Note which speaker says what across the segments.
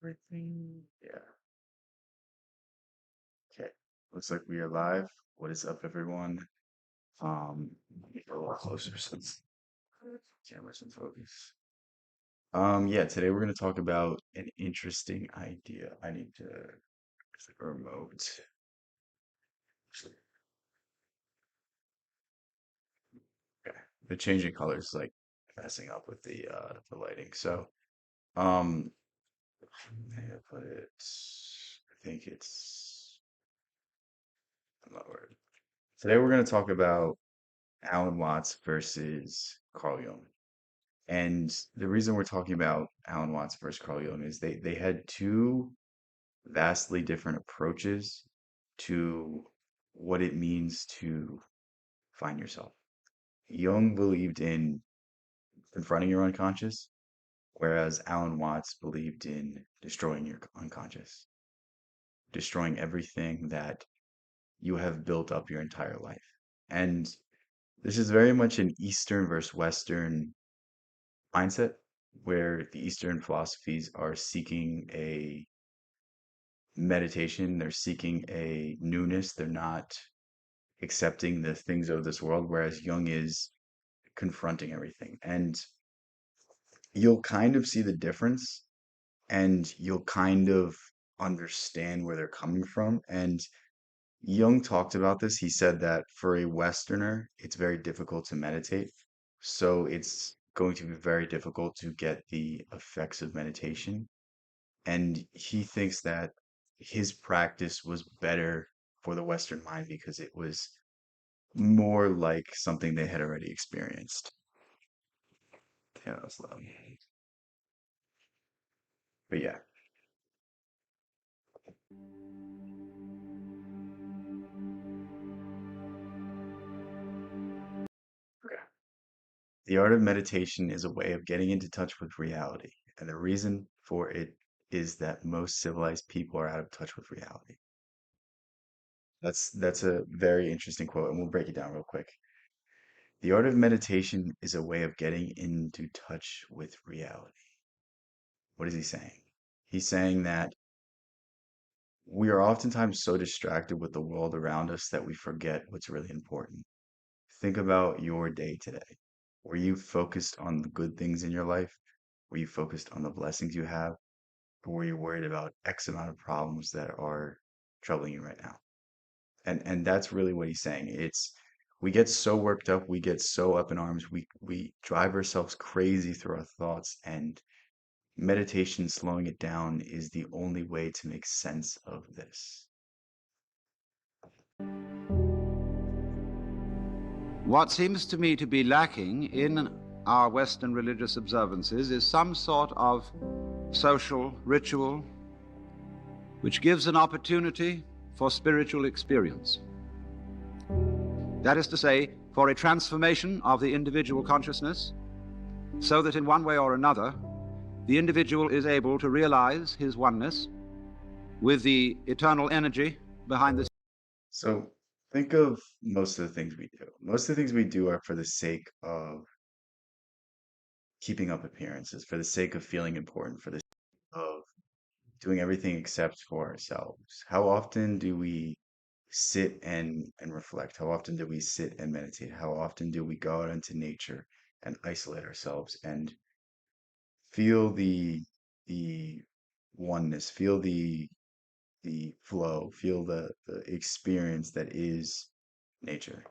Speaker 1: Everything. Yeah. Okay. Looks like we are live. What is up, everyone? Get a little closer since camera's in focus. Yeah, today we're gonna talk about an interesting idea. I need to where's the remote. Okay. The changing colors like messing up with the lighting. So, um, I gotta put it. I think it's. I'm not worried. Today we're gonna talk about Alan Watts versus Carl Jung. And the reason we're talking about Alan Watts versus Carl Jung is they had two vastly different approaches to what it means to find yourself. Jung believed in confronting your unconscious, whereas Alan Watts believed in destroying your unconscious, destroying everything that you have built up your entire life. And this is very much an Eastern versus Western mindset where the Eastern philosophies are seeking a meditation, they're seeking a newness, they're not accepting the things of this world, whereas Jung is confronting everything. And you'll kind of see the difference and you'll kind of understand where they're coming from. And Jung talked about this. He said that for a Westerner, it's very difficult to meditate. So it's going to be very difficult to get the effects of meditation. And he thinks that his practice was better for the Western mind because it was more like something they had already experienced. Yeah, that was loud. But yeah, okay. The art of meditation is a way of getting into touch with reality. And the reason for it is that most civilized people are out of touch with reality. That's a very interesting quote, and we'll break it down real quick. The art of meditation is a way of getting into touch with reality. What is he saying? He's saying that we are oftentimes so distracted with the world around us that we forget what's really important. Think about your day today. Were you focused on the good things in your life? Were you focused on the blessings you have? Or were you worried about X amount of problems that are troubling you right now? And that's really what he's saying. It's we get so worked up, we get so up in arms, we drive ourselves crazy through our thoughts, and meditation, slowing it down, is the only way to make sense of this.
Speaker 2: What seems to me to be lacking in our Western religious observances is some sort of social ritual which gives an opportunity for spiritual experience. That is to say, for a transformation of the individual consciousness, so that in one way or another, the individual is able to realize his oneness with the eternal energy behind the.
Speaker 1: So think of most of the things we do. Most of the things we do are for the sake of keeping up appearances, for the sake of feeling important, for the sake of doing everything except for ourselves. How often do we sit and reflect? How often do we sit and meditate? How often do we go out into nature and isolate ourselves and feel the oneness, feel the flow, feel the experience that is nature?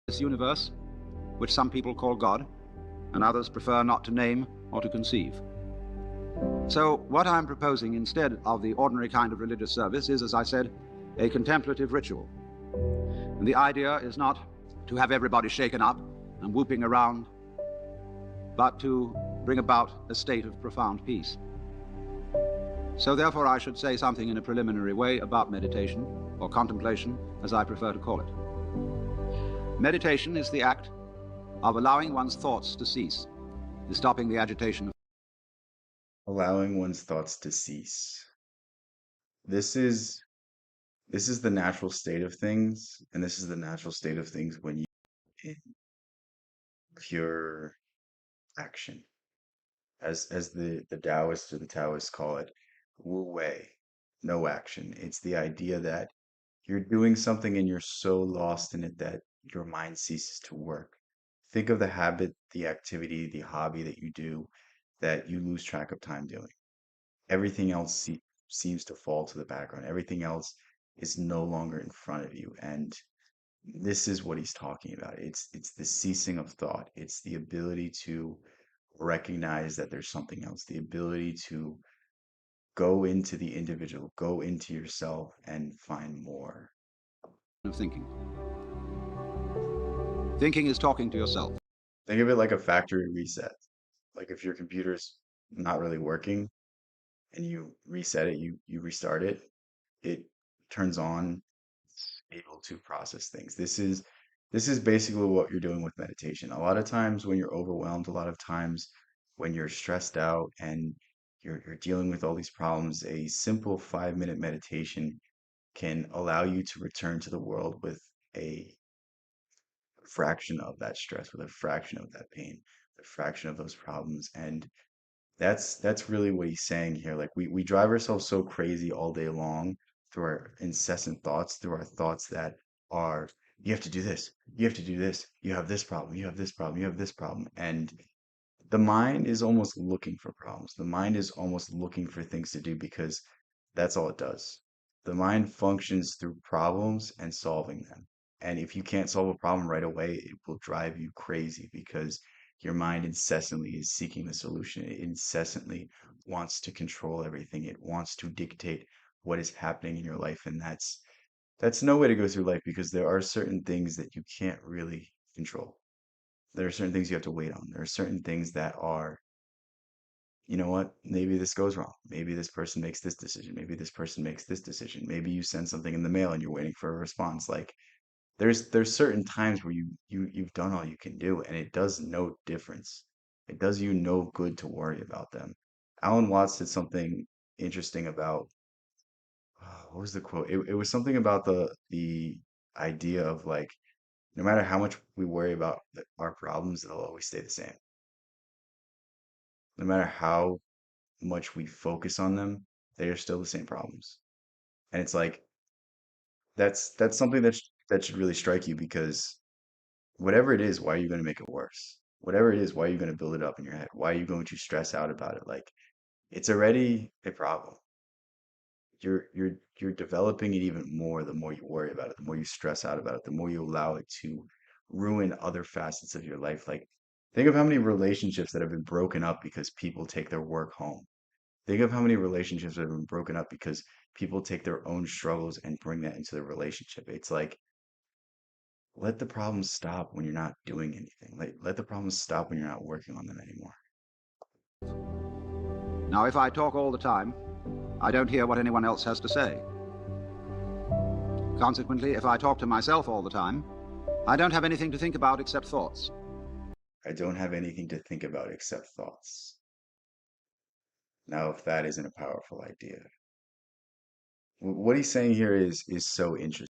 Speaker 2: This universe, which some people call God, and others prefer not to name or to conceive. So what I'm proposing instead of the ordinary kind of religious service is, as I said, a contemplative ritual. And the idea is not to have everybody shaken up and whooping around, but to bring about a state of profound peace. So therefore I should say something in a preliminary way about meditation, or contemplation, as I prefer to call it. Meditation is the act of allowing one's thoughts to cease, is stopping the agitation of.
Speaker 1: Allowing one's thoughts to cease. This is this is the natural state of things, and this is the natural state of things when you in pure action, as the Taoists or the Taoists call it. wu wei, no action. It's the idea that you're doing something and you're so lost in it that your mind ceases to work. Think of the habit, the activity, the hobby that you do that you lose track of time doing. Everything else seems to fall to the background. Everything else is no longer in front of you. And this is what he's talking about. It's the ceasing of thought. It's the ability to recognize that there's something else, the ability to go into the individual, go into yourself and find more.
Speaker 2: Of thinking. Thinking is talking to yourself.
Speaker 1: Think of it like a factory reset. Like if your computer's not really working and you reset it, you restart it, it turns on, it's able to process things. This is basically what you're doing with meditation. A lot of times when you're overwhelmed, a lot of times when you're stressed out and you're dealing with all these problems, a simple 5-minute meditation can allow you to return to the world with a fraction of that stress, with a fraction of that pain, a fraction of those problems. And that's really what he's saying here. Like we drive ourselves so crazy all day long through our incessant thoughts, through our thoughts that are, you have to do this, you have to do this, you have this problem, you have this problem, you have this problem. And the mind is almost looking for problems. The mind is almost looking for things to do because that's all it does. The mind functions through problems and solving them. And if you can't solve a problem right away, it will drive you crazy because your mind incessantly is seeking the solution. It incessantly wants to control everything. It wants to dictate what is happening in your life. And that's no way to go through life because there are certain things that you can't really control. There are certain things you have to wait on. There are certain things that are, you know what, maybe this goes wrong. Maybe this person makes this decision. Maybe this person makes this decision. Maybe you send something in the mail and you're waiting for a response. Like there's certain times where you've done all you can do and it does no difference. It does you no good to worry about them. Alan Watts did something interesting about what was the quote? It was something about the idea of like no matter how much we worry about our problems, they'll always stay the same. No matter how much we focus on them, they are still the same problems. And it's like that's something that should really strike you because whatever it is, why are you going to make it worse? Whatever it is, why are you going to build it up in your head? Why are you going to stress out about it? Like it's already a problem. You're developing it even more the more you worry about it, the more you stress out about it, the more you allow it to ruin other facets of your life. Like think of how many relationships that have been broken up because people take their work home. Think of how many relationships have been broken up because people take their own struggles and bring that into the relationship. It's like, let the problems stop when you're not doing anything. Let the problems stop when you're not working on them anymore.
Speaker 2: Now, if I talk all the time, I don't hear what anyone else has to say. Consequently, if I talk to myself all the time, I don't have anything to think about except thoughts.
Speaker 1: I don't have anything to think about except thoughts. Now, if that isn't a powerful idea, what he's saying here is so interesting.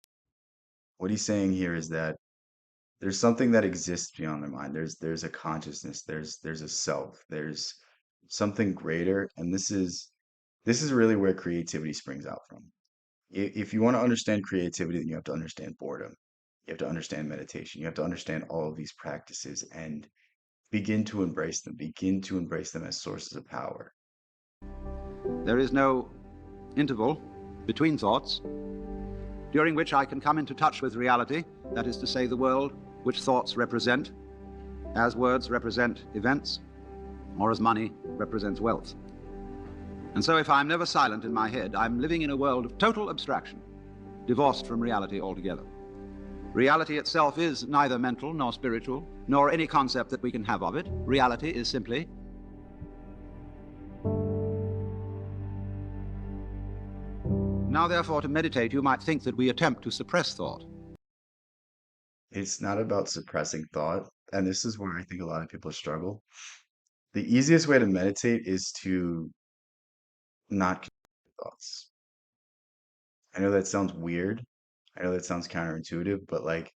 Speaker 1: What he's saying here is that there's something that exists beyond the mind. There's a consciousness. There's a self. There's something greater, and this is really where creativity springs out from. If you want to understand creativity, then you have to understand boredom. You have to understand meditation. You have to understand all of these practices and begin to embrace them. Begin to embrace them as sources of power.
Speaker 2: There is no interval between thoughts during which I can come into touch with reality, that is to say, the world which thoughts represent, as words represent events, or as money represents wealth. And so if I'm never silent in my head, I'm living in a world of total abstraction, divorced from reality altogether. Reality itself is neither mental nor spiritual, nor any concept that we can have of it. Reality is simply now, therefore, to meditate, you might think that we attempt to suppress thought.
Speaker 1: It's not about suppressing thought, and this is where I think a lot of people struggle. The easiest way to meditate is to not connect thoughts. I know that sounds weird. I know that sounds counterintuitive, but like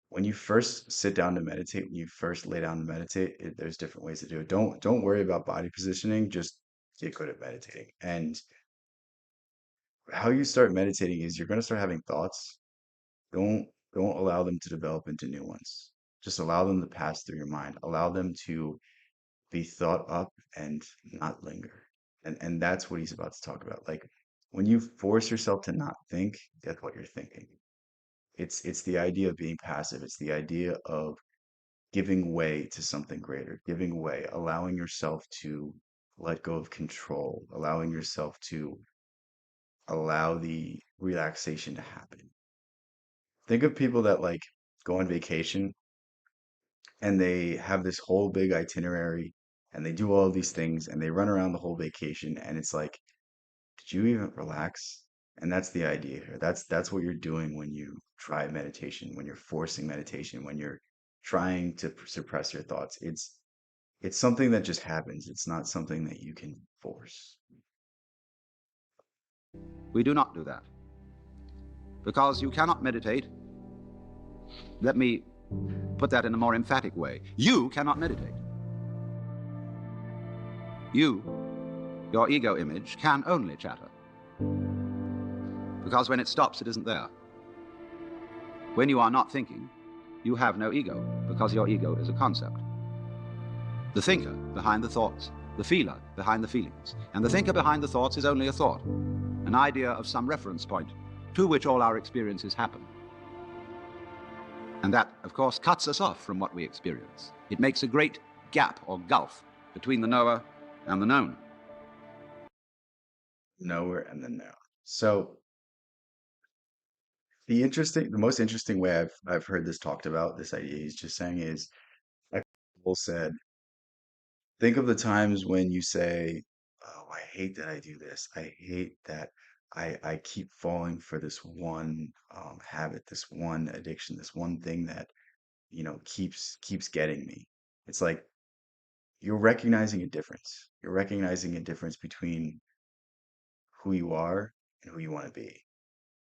Speaker 1: when you first sit down to meditate, when you first lay down to meditate, there's different ways to do it. Don't worry about body positioning, just get good at meditating. And how you start meditating is you're going to start having thoughts. Don't don't allow them to develop into new ones. Just allow them to pass through your mind. Allow them to be thought up and not linger. And that's what he's about to talk about. Like when you force yourself to not think, that's what you're thinking. It's the idea of being passive. It's the idea of giving way to something greater, giving way, allowing yourself to let go of control, allowing yourself to allow the relaxation to happen. Think of people that like go on vacation and they have this whole big itinerary and they do all these things and they run around the whole vacation and it's like, did you even relax? And that's the idea here. That's what you're doing when you try meditation, when you're forcing meditation, when you're trying to suppress your thoughts. It's something that just happens. It's not something that you can force.
Speaker 2: We do not do that. Because you cannot meditate. Let me put that in a more emphatic way. You cannot meditate. You, your ego image, can only chatter. Because when it stops, it isn't there. When you are not thinking, you have no ego, because your ego is a concept. The thinker behind the thoughts, the feeler behind the feelings, and the thinker behind the thoughts is only a thought, an idea of some reference point to which all our experiences happen. And that, of course, cuts us off from what we experience. It makes a great gap or gulf between the knower and the known.
Speaker 1: Knower and the known. So the most interesting way I've heard this talked about, this idea he's just saying is, like people said, think of the times when you say, "Oh, I hate that I do this. I hate that I keep falling for this one habit, this one addiction, this one thing that, keeps getting me." It's like you're recognizing a difference. You're recognizing a difference between who you are and who you want to be.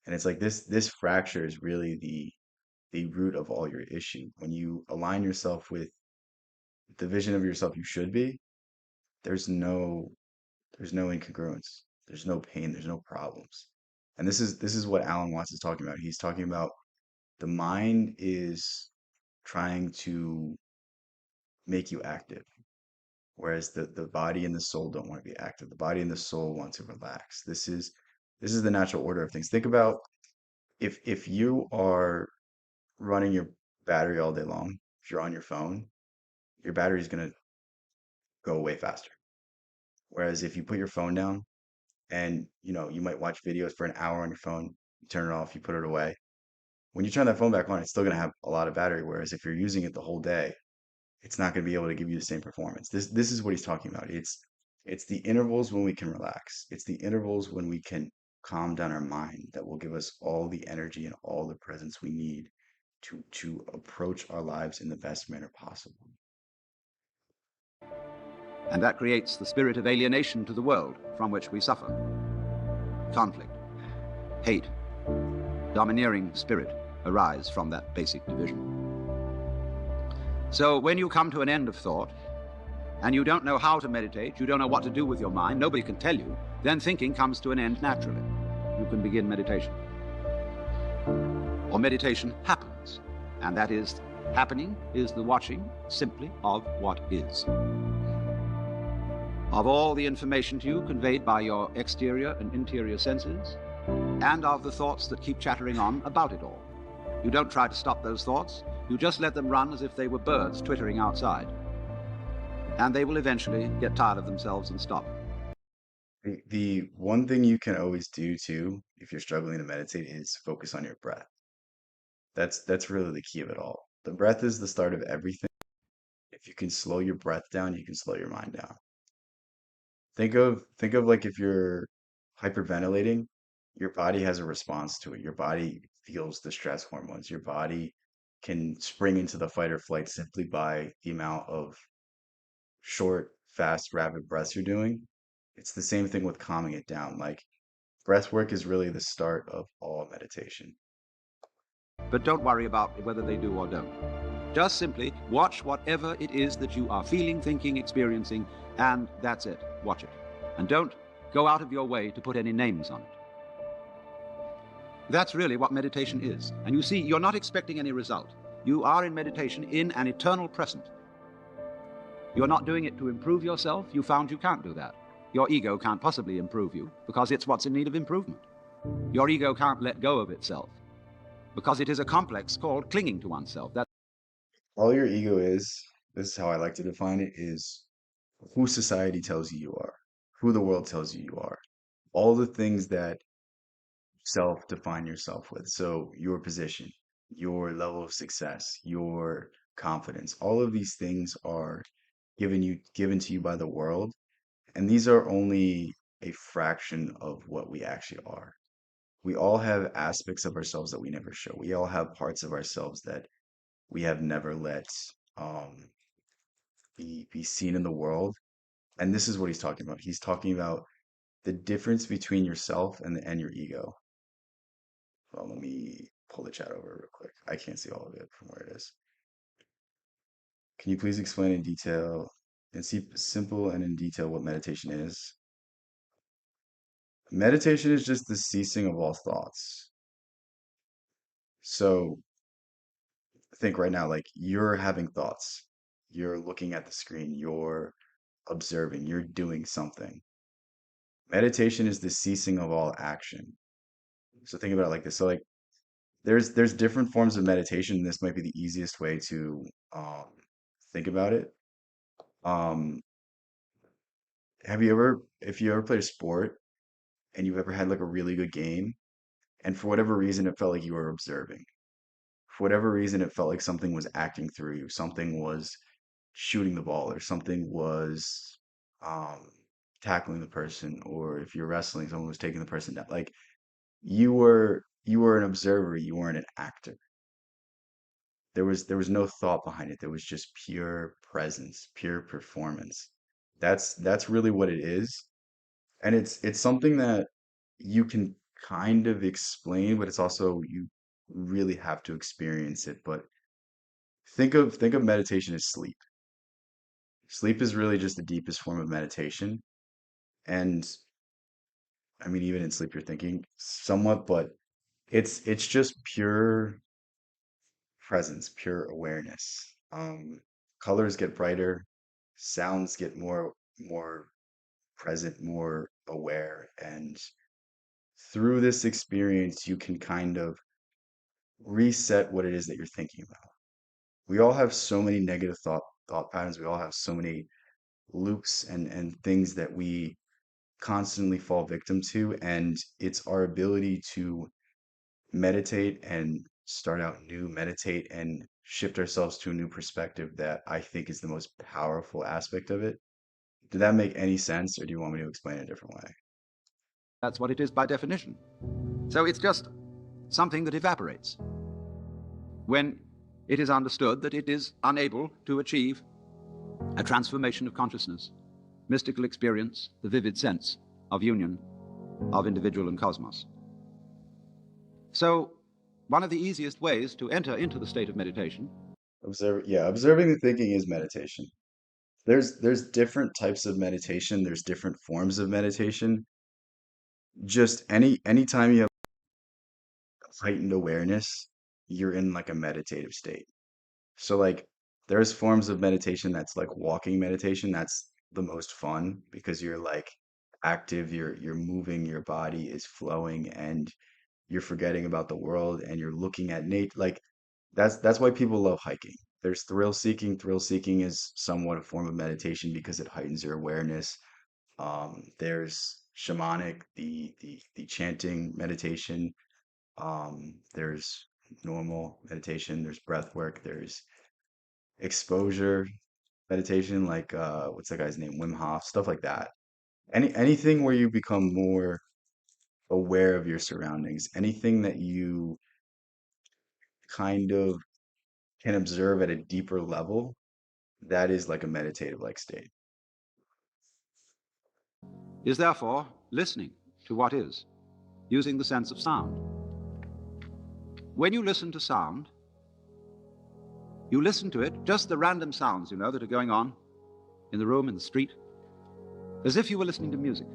Speaker 1: And it's like this fracture is really the root of all your issue. When you align yourself with the vision of yourself you should be, there's no there's no incongruence. There's no pain. There's no problems. And this is what Alan Watts is talking about. He's talking about the mind is trying to make you active, whereas the body and the soul don't want to be active. The body and the soul want to relax. This is the natural order of things. Think about if you are running your battery all day long, if you're on your phone, your battery is going to go way faster. Whereas if you put your phone down and you might watch videos for an hour on your phone, you turn it off, you put it away. When you turn that phone back on, it's still going to have a lot of battery. Whereas if you're using it the whole day, it's not going to be able to give you the same performance. This is what he's talking about. It's the intervals when we can relax. It's the intervals when we can calm down our mind that will give us all the energy and all the presence we need to approach our lives in the best manner possible.
Speaker 2: And that creates the spirit of alienation to the world from which we suffer. Conflict, hate, domineering spirit arise from that basic division. So when you come to an end of thought, and you don't know how to meditate, you don't know what to do with your mind, nobody can tell you, then thinking comes to an end naturally. You can begin meditation. Or meditation happens, and that is, happening is the watching simply of what is. Of all the information to you conveyed by your exterior and interior senses, and of the thoughts that keep chattering on about it all. You don't try to stop those thoughts, you just let them run as if they were birds twittering outside. And they will eventually get tired of themselves and stop.
Speaker 1: The one thing you can always do too, if you're struggling to meditate, is focus on your breath. That's really the key of it all. The breath is the start of everything. If you can slow your breath down, you can slow your mind down. Think of like if you're hyperventilating, your body has a response to it. Your body feels the stress hormones. Your body can spring into the fight or flight simply by the amount of short, fast, rapid breaths you're doing. It's the same thing with calming it down. Like breath work is really the start of all meditation.
Speaker 2: But don't worry about whether they do or don't. Just simply watch whatever it is that you are feeling, thinking, experiencing, and that's it. Watch it. And don't go out of your way to put any names on it. That's really what meditation is. And you see, you're not expecting any result. You are in meditation in an eternal present. You're not doing it to improve yourself. You found you can't do that. Your ego can't possibly improve you because it's what's in need of improvement. Your ego can't let go of itself because it is a complex called clinging to oneself.
Speaker 1: All your ego is, this is how I like to define it, is who society tells you you are, who the world tells you you are, all the things that self-define yourself with. So your position, your level of success, your confidence, all of these things are given to you by the world, and these are only a fraction of what we actually are. We all have aspects of ourselves that we never show. We all have parts of ourselves that we have never let um, be seen in the world. And this is what he's talking about. He's talking about the difference between yourself and your ego. Well, let me pull the chat over real quick. I can't see all of it from where it is. Can you please explain in detail and see simple and in detail what meditation is? Meditation is just the ceasing of all thoughts. So think right now, like you're having thoughts, you're looking at the screen, you're observing, you're doing something. Meditation is the ceasing of all action. So think about it like this. So like there's different forms of meditation. This might be the easiest way to um, think about it. Um, have you ever, if you ever played a sport and you've ever had like a really good game, and for whatever reason it felt like you were observing. For whatever reason it felt like something was acting through you, something was shooting the ball, or something was um, tackling the person, or if you're wrestling, someone was taking the person down. Like you were an observer, you weren't an actor. There was no thought behind it. There was just pure presence, pure performance. That's really what it is. And it's something that you can kind of explain, but it's also you really have to experience it. But think of meditation as sleep. Sleep is really just the deepest form of meditation. And I mean, even in sleep, you're thinking somewhat, but it's just pure presence, pure awareness. Colors get brighter, sounds get more present, more aware, and through this experience, you can kind of reset what it is that you're thinking about. We all have so many negative thought patterns. We all have so many loops and things that we constantly fall victim to, and it's our ability to meditate and start out new, meditate and shift ourselves to a new perspective that I think is the most powerful aspect of it. Did that make any sense, or do you want me to explain it a different way?
Speaker 2: That's what it is by definition. So it's just something that evaporates when it is understood that it is unable to achieve a transformation of consciousness, mystical experience, the vivid sense of union of individual and cosmos. So one of the easiest ways to enter into the state of meditation.
Speaker 1: Observing the thinking is meditation. There's different types of meditation, there's different forms of meditation. Just anytime you have heightened awareness, you're in like a meditative state. So like there's forms of meditation that's like walking meditation. That's the most fun because you're like active, you're moving, your body is flowing and you're forgetting about the world and you're looking at nature. Like that's why people love hiking. There's thrill seeking. Thrill seeking is somewhat a form of meditation because it heightens your awareness. There's shamanic, the chanting meditation. There's normal meditation. There's breath work. There's exposure meditation, like what's that guy's name? Wim Hof, stuff like that. Anything where you become more aware of your surroundings, anything that you kind of can observe at a deeper level, that is like a meditative like state.
Speaker 2: Is therefore listening to what is, using the sense of sound. When you listen to sound, you listen to it, just the random sounds, that are going on in the room, in the street, as if you were listening to music,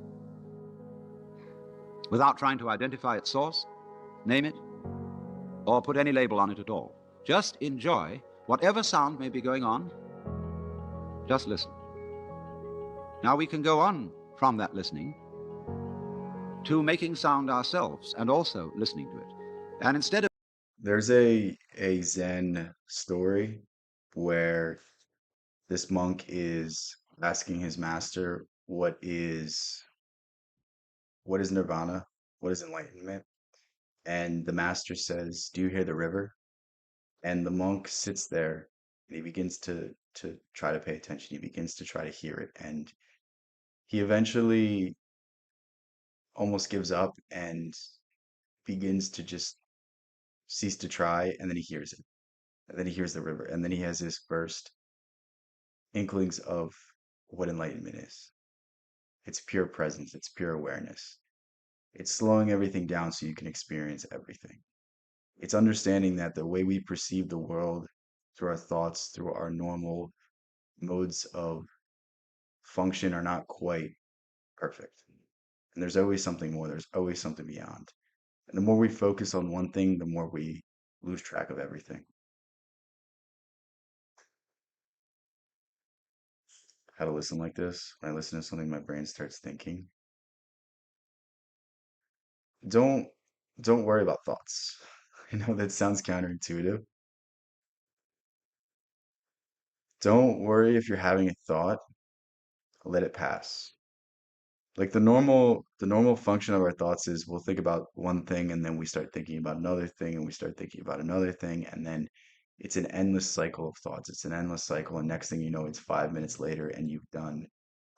Speaker 2: without trying to identify its source, name it, or put any label on it at all. Just enjoy whatever sound may be going on. Just listen. Now we can go on from that listening to making sound ourselves and also listening to it. And instead of
Speaker 1: There's a Zen story where this monk is asking his master what is nirvana? What is enlightenment? And the master says, "Do you hear the river?" And the monk sits there and he begins to try to pay attention. He begins to try to hear it. And he eventually almost gives up and begins to just cease to try. And then he hears it. And then he hears the river. And then he has his first inklings of what enlightenment is. It's pure presence, it's pure awareness. It's slowing everything down so you can experience everything. It's understanding that the way we perceive the world through our thoughts, through our normal modes of function are not quite perfect. And there's always something more, there's always something beyond. And the more we focus on one thing, the more we lose track of everything. How to listen like this? When I listen to something, my brain starts thinking. Don't don't worry about thoughts. I know that sounds counterintuitive. Don't worry if you're having a thought, let it pass. Like the normal function of our thoughts is we'll think about one thing and then we start thinking about another thing and we start thinking about another thing and then it's an endless cycle of thoughts. It's an endless cycle and next thing you know it's 5 minutes later and you've done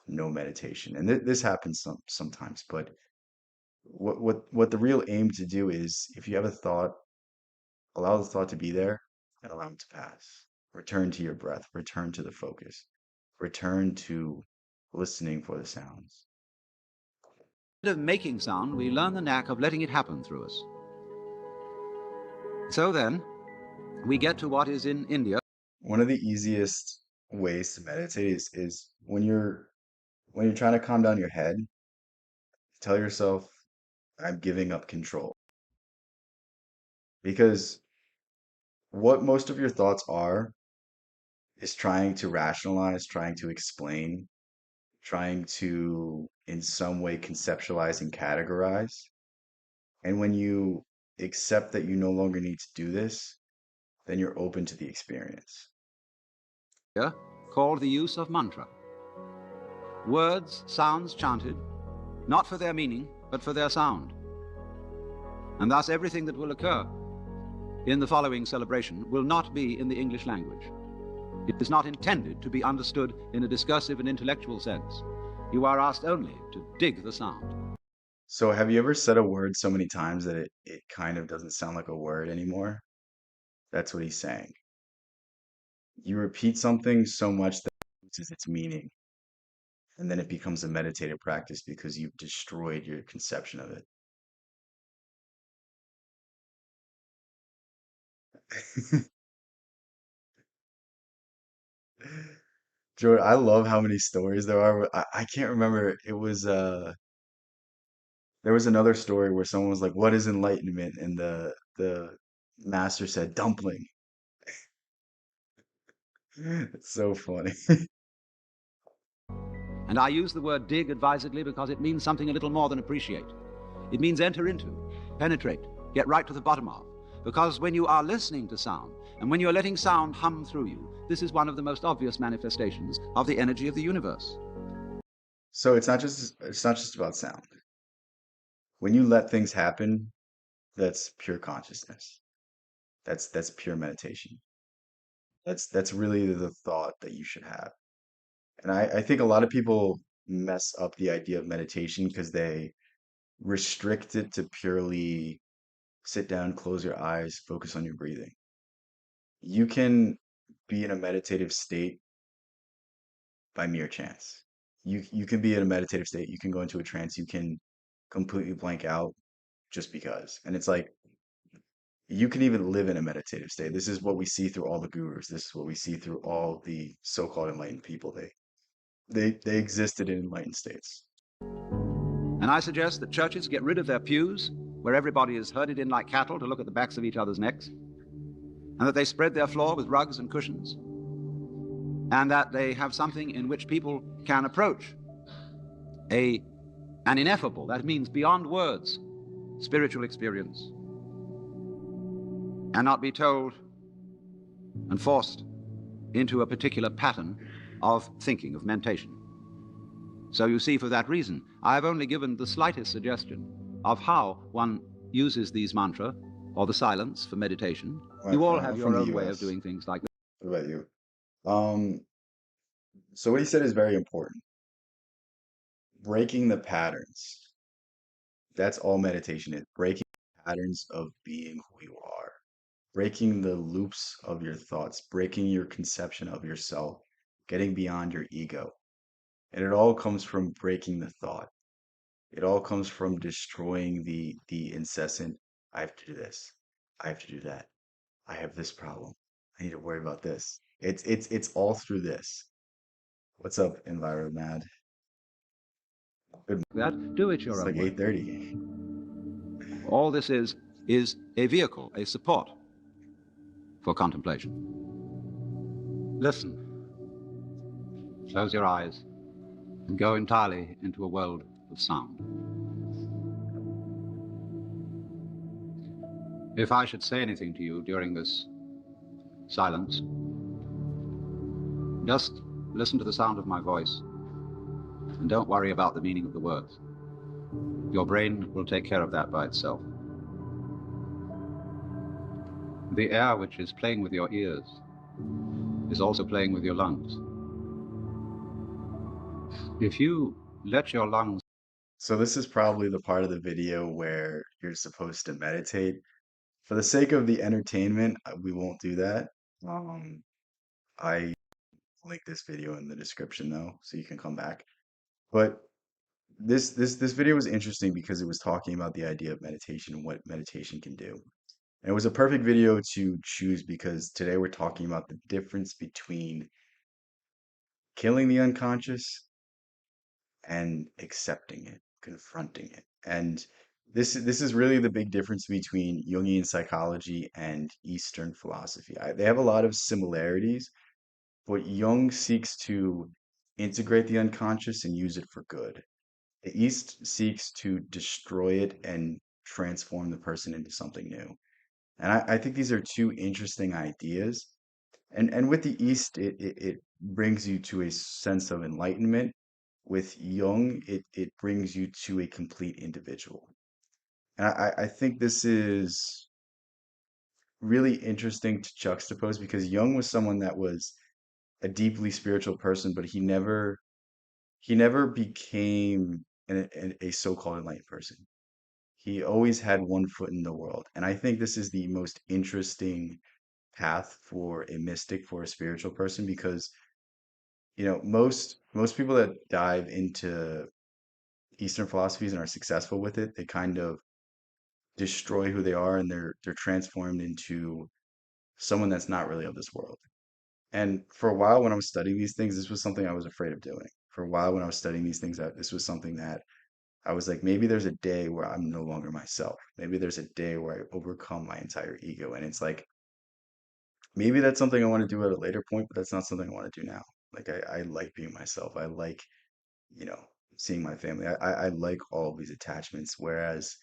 Speaker 1: no meditation. And this happens sometimes, but what the real aim to do is if you have a thought, allow the thought to be there and allow it to pass. Return to your breath, return to the focus, return to listening for the sounds.
Speaker 2: making sound, we learn the knack of letting it happen through us. So then, we get to what is in India.
Speaker 1: One of the easiest ways to meditate is when you're trying to calm down your head, tell yourself, I'm giving up control. Because what most of your thoughts are is trying to rationalize, trying to explain, trying to in some way conceptualize and categorize. And when you accept that you no longer need to do this, then you're open to the experience.
Speaker 2: Called the use of mantra. Words, sounds chanted, not for their meaning, but for their sound. And thus everything that will occur in the following celebration will not be in the English language. It is not intended to be understood in a discursive and intellectual sense. You are asked only to dig the sound.
Speaker 1: So have you ever said a word so many times that it kind of doesn't sound like a word anymore? That's what he's saying. You repeat something so much that it loses its meaning, and then it becomes a meditative practice because you've destroyed your conception of it. Joey, I love how many stories there are. I can't remember. There was another story where someone was like, "What is enlightenment?" And the master said, "Dumpling." It's so funny.
Speaker 2: And I use the word dig advisedly because it means something a little more than appreciate. It means enter into, penetrate, get right to the bottom of. Because when you are listening to sound, and when you're letting sound hum through you, this is one of the most obvious manifestations of the energy of the universe.
Speaker 1: So it's not just about sound. When you let things happen, that's pure consciousness. That's pure meditation. That's really the thought that you should have. And I think a lot of people mess up the idea of meditation because they restrict it to purely sit down, close your eyes, focus on your breathing. You can be in a meditative state by mere chance. You can be in a meditative state, you can go into a trance, you can completely blank out just because. And it's like you can even live in a meditative state. This is what we see through all the gurus. This is what we see through all the so-called enlightened people. They existed in enlightened states.
Speaker 2: And I suggest that churches get rid of their pews where everybody is herded in like cattle to look at the backs of each other's necks, and that they spread their floor with rugs and cushions, and that they have something in which people can approach an ineffable, that means beyond words, spiritual experience, and not be told and forced into a particular pattern of thinking, of mentation. So you see, for that reason, I have only given the slightest suggestion of how one uses these mantra or the silence for meditation.
Speaker 1: My
Speaker 2: You all
Speaker 1: friend,
Speaker 2: have
Speaker 1: I'm
Speaker 2: your
Speaker 1: from the
Speaker 2: own way of
Speaker 1: US.
Speaker 2: doing things like that.
Speaker 1: What about you? Um, so what he said is very important. Breaking the patterns. That's all meditation is. Breaking the patterns of being who you are. Breaking the loops of your thoughts, breaking your conception of yourself, getting beyond your ego. And it all comes from breaking the thought. It all comes from destroying the incessant, I have to do this. I have to do that. I have this problem. I need to worry about this. It's all through this. What's up, Enviromad? Good.
Speaker 2: Do it
Speaker 1: It's
Speaker 2: your
Speaker 1: like
Speaker 2: own way.
Speaker 1: 8:30.
Speaker 2: All this is a vehicle, a support for contemplation. Listen, close your eyes, and go entirely into a world of sound. If I should say anything to you during this silence, just listen to the sound of my voice and don't worry about the meaning of the words. Your brain will take care of that by itself. The air which is playing with your ears is also playing with your lungs. If you let your lungs...
Speaker 1: So this is probably the part of the video where you're supposed to meditate. For the sake of the entertainment, we won't do that. Um, I link this video in the description though, so you can come back. But this video was interesting because it was talking about the idea of meditation and what meditation can do. And it was a perfect video to choose because today we're talking about the difference between killing the unconscious and accepting it, confronting it. And this is really the big difference between Jungian psychology and Eastern philosophy. They have a lot of similarities, but Jung seeks to integrate the unconscious and use it for good. The East seeks to destroy it and transform the person into something new. And I think these are two interesting ideas. And with the East, it brings you to a sense of enlightenment. With Jung, it brings you to a complete individual. And I think this is really interesting to juxtapose because Jung was someone that was a deeply spiritual person, but he never became a so-called enlightened person. He always had one foot in the world. And I think this is the most interesting path for a mystic, for a spiritual person, because most people that dive into Eastern philosophies and are successful with it, they kind of destroy who they are and they're transformed into someone that's not really of this world. And for a while when I was studying these things, this was something I was afraid of doing. For a while when I was studying these things, this was something that I was like, maybe there's a day where I'm no longer myself. Maybe there's a day where I overcome my entire ego. And it's like, maybe that's something I want to do at a later point, but that's not something I want to do now. Like I like being myself. I like, you know, seeing my family. I like all of these attachments. Whereas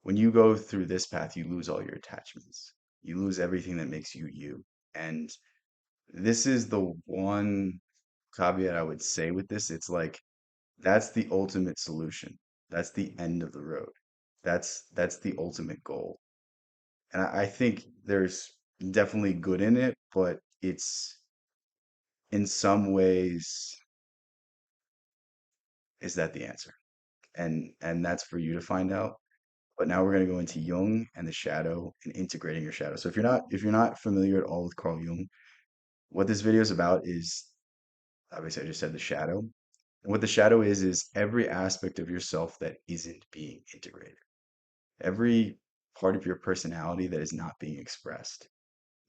Speaker 1: when you go through this path, you lose all your attachments. You lose everything that makes you you. And this is the one caveat I would say with this. It's like that's the ultimate solution. That's the end of the road. That's the ultimate goal. And I think there's definitely good in it, but it's in some ways, is that the answer? And that's for you to find out. But now we're going to go into Jung and the shadow and integrating your shadow. So if you're not familiar at all with Carl Jung, what this video is about is obviously I just said the shadow. And what the shadow is every aspect of yourself that isn't being integrated. Every part of your personality that is not being expressed.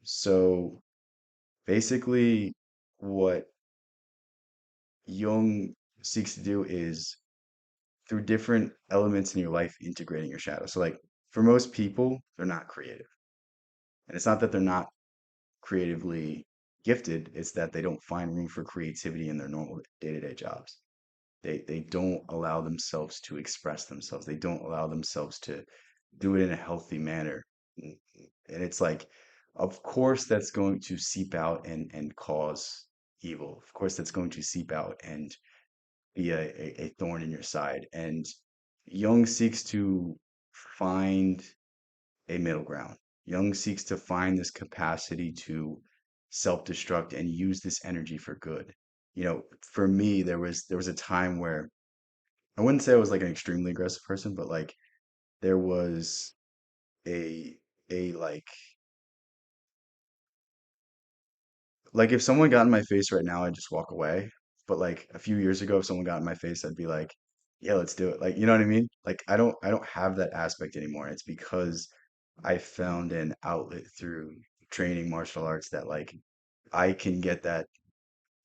Speaker 1: So basically what Jung seeks to do is through different elements in your life integrating your shadow. So like for most people, they're not creative. And it's not that they're not creatively gifted, it's that they don't find room for creativity in their normal day-to-day jobs. They don't allow themselves to express themselves. They don't allow themselves to do it in a healthy manner. And it's like, of course that's going to seep out and cause evil. Of course that's going to seep out and be a thorn in your side. And Jung seeks to find a middle ground. Jung seeks to find this capacity to self-destruct and use this energy for good. You know, for me, there was a time where I wouldn't say I was like an extremely aggressive person, but like there was a a like if someone got in my face right now, I'd just walk away. But like a few years ago, if someone got in my face, I'd be like, yeah, let's do it. Like, you know what I mean? Like I don't have that aspect anymore. It's because I found an outlet through training martial arts that like I can get that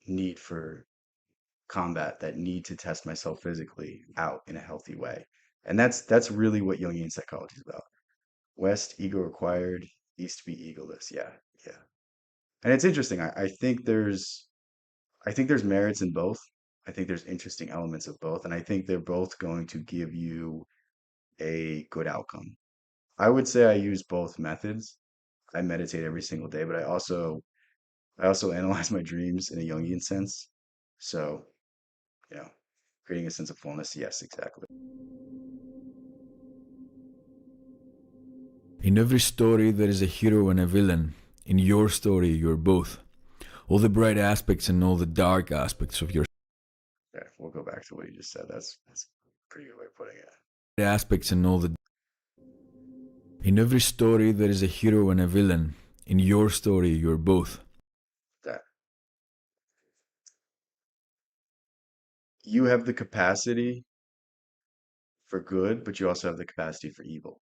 Speaker 1: need for combat, that need to test myself physically out in a healthy way. And that's really what Jungian psychology is about. West, ego required, East, be egoless. Yeah, yeah. And it's interesting. I think there's merits in both. I think there's interesting elements of both, and I think they're both going to give you a good outcome. I would say I use both methods. I meditate every single day, but I also analyze my dreams in a Jungian sense. So, you know, creating a sense of fullness. Yes, exactly.
Speaker 3: In every story, there is a hero and a villain. In your story, you're both. All the bright aspects and all the dark aspects of your
Speaker 1: Okay, we'll go back to what you just said. That's a pretty good way of putting it.
Speaker 3: aspects and all the. In every story, there is a hero and a villain. In your story, you're both.
Speaker 1: That you have the capacity for good, but you also have the capacity for evil.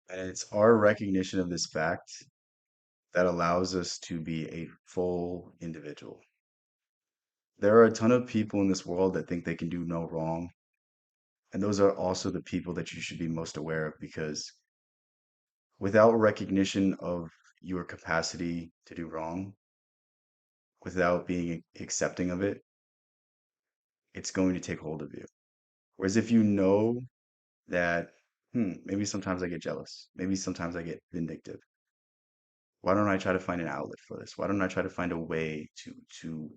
Speaker 1: And it's our recognition of this fact that allows us to be a full individual. There are a ton of people in this world that think they can do no wrong. And those are also the people that you should be most aware of because without recognition of your capacity to do wrong, without being accepting of it, it's going to take hold of you. Whereas if you know that, maybe sometimes I get jealous, maybe sometimes I get vindictive. Why don't I try to find an outlet for this? Why don't I try to find a way to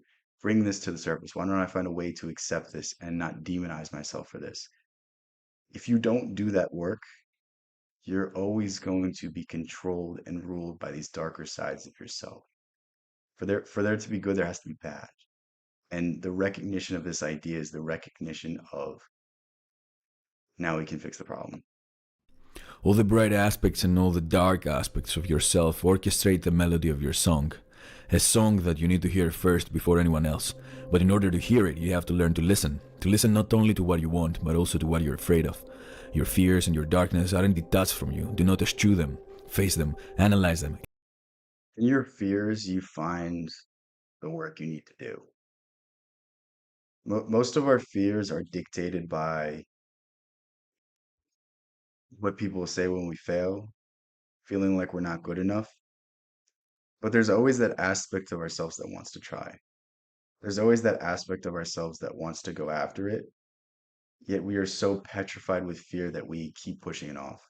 Speaker 1: bring this to the surface? Why don't I find a way to accept this and not demonize myself for this? If you don't do that work, you're always going to be controlled and ruled by these darker sides of yourself. For there to be good, there has to be bad. And the recognition of this idea is the recognition of now we can fix the problem.
Speaker 3: All the bright aspects and all the dark aspects of yourself orchestrate the melody of your song. A song that you need to hear first before anyone else. But in order to hear it, you have to learn to listen. To listen not only to what you want, but also to what you're afraid of. Your fears and your darkness aren't detached from you. Do not eschew them. Face them. Analyze them.
Speaker 1: In your fears, you find the work you need to do. Most of our fears are dictated by what people will say when we fail, feeling like we're not good enough. But there's always that aspect of ourselves that wants to try. There's always that aspect of ourselves that wants to go after it, yet we are so petrified with fear that we keep pushing it off.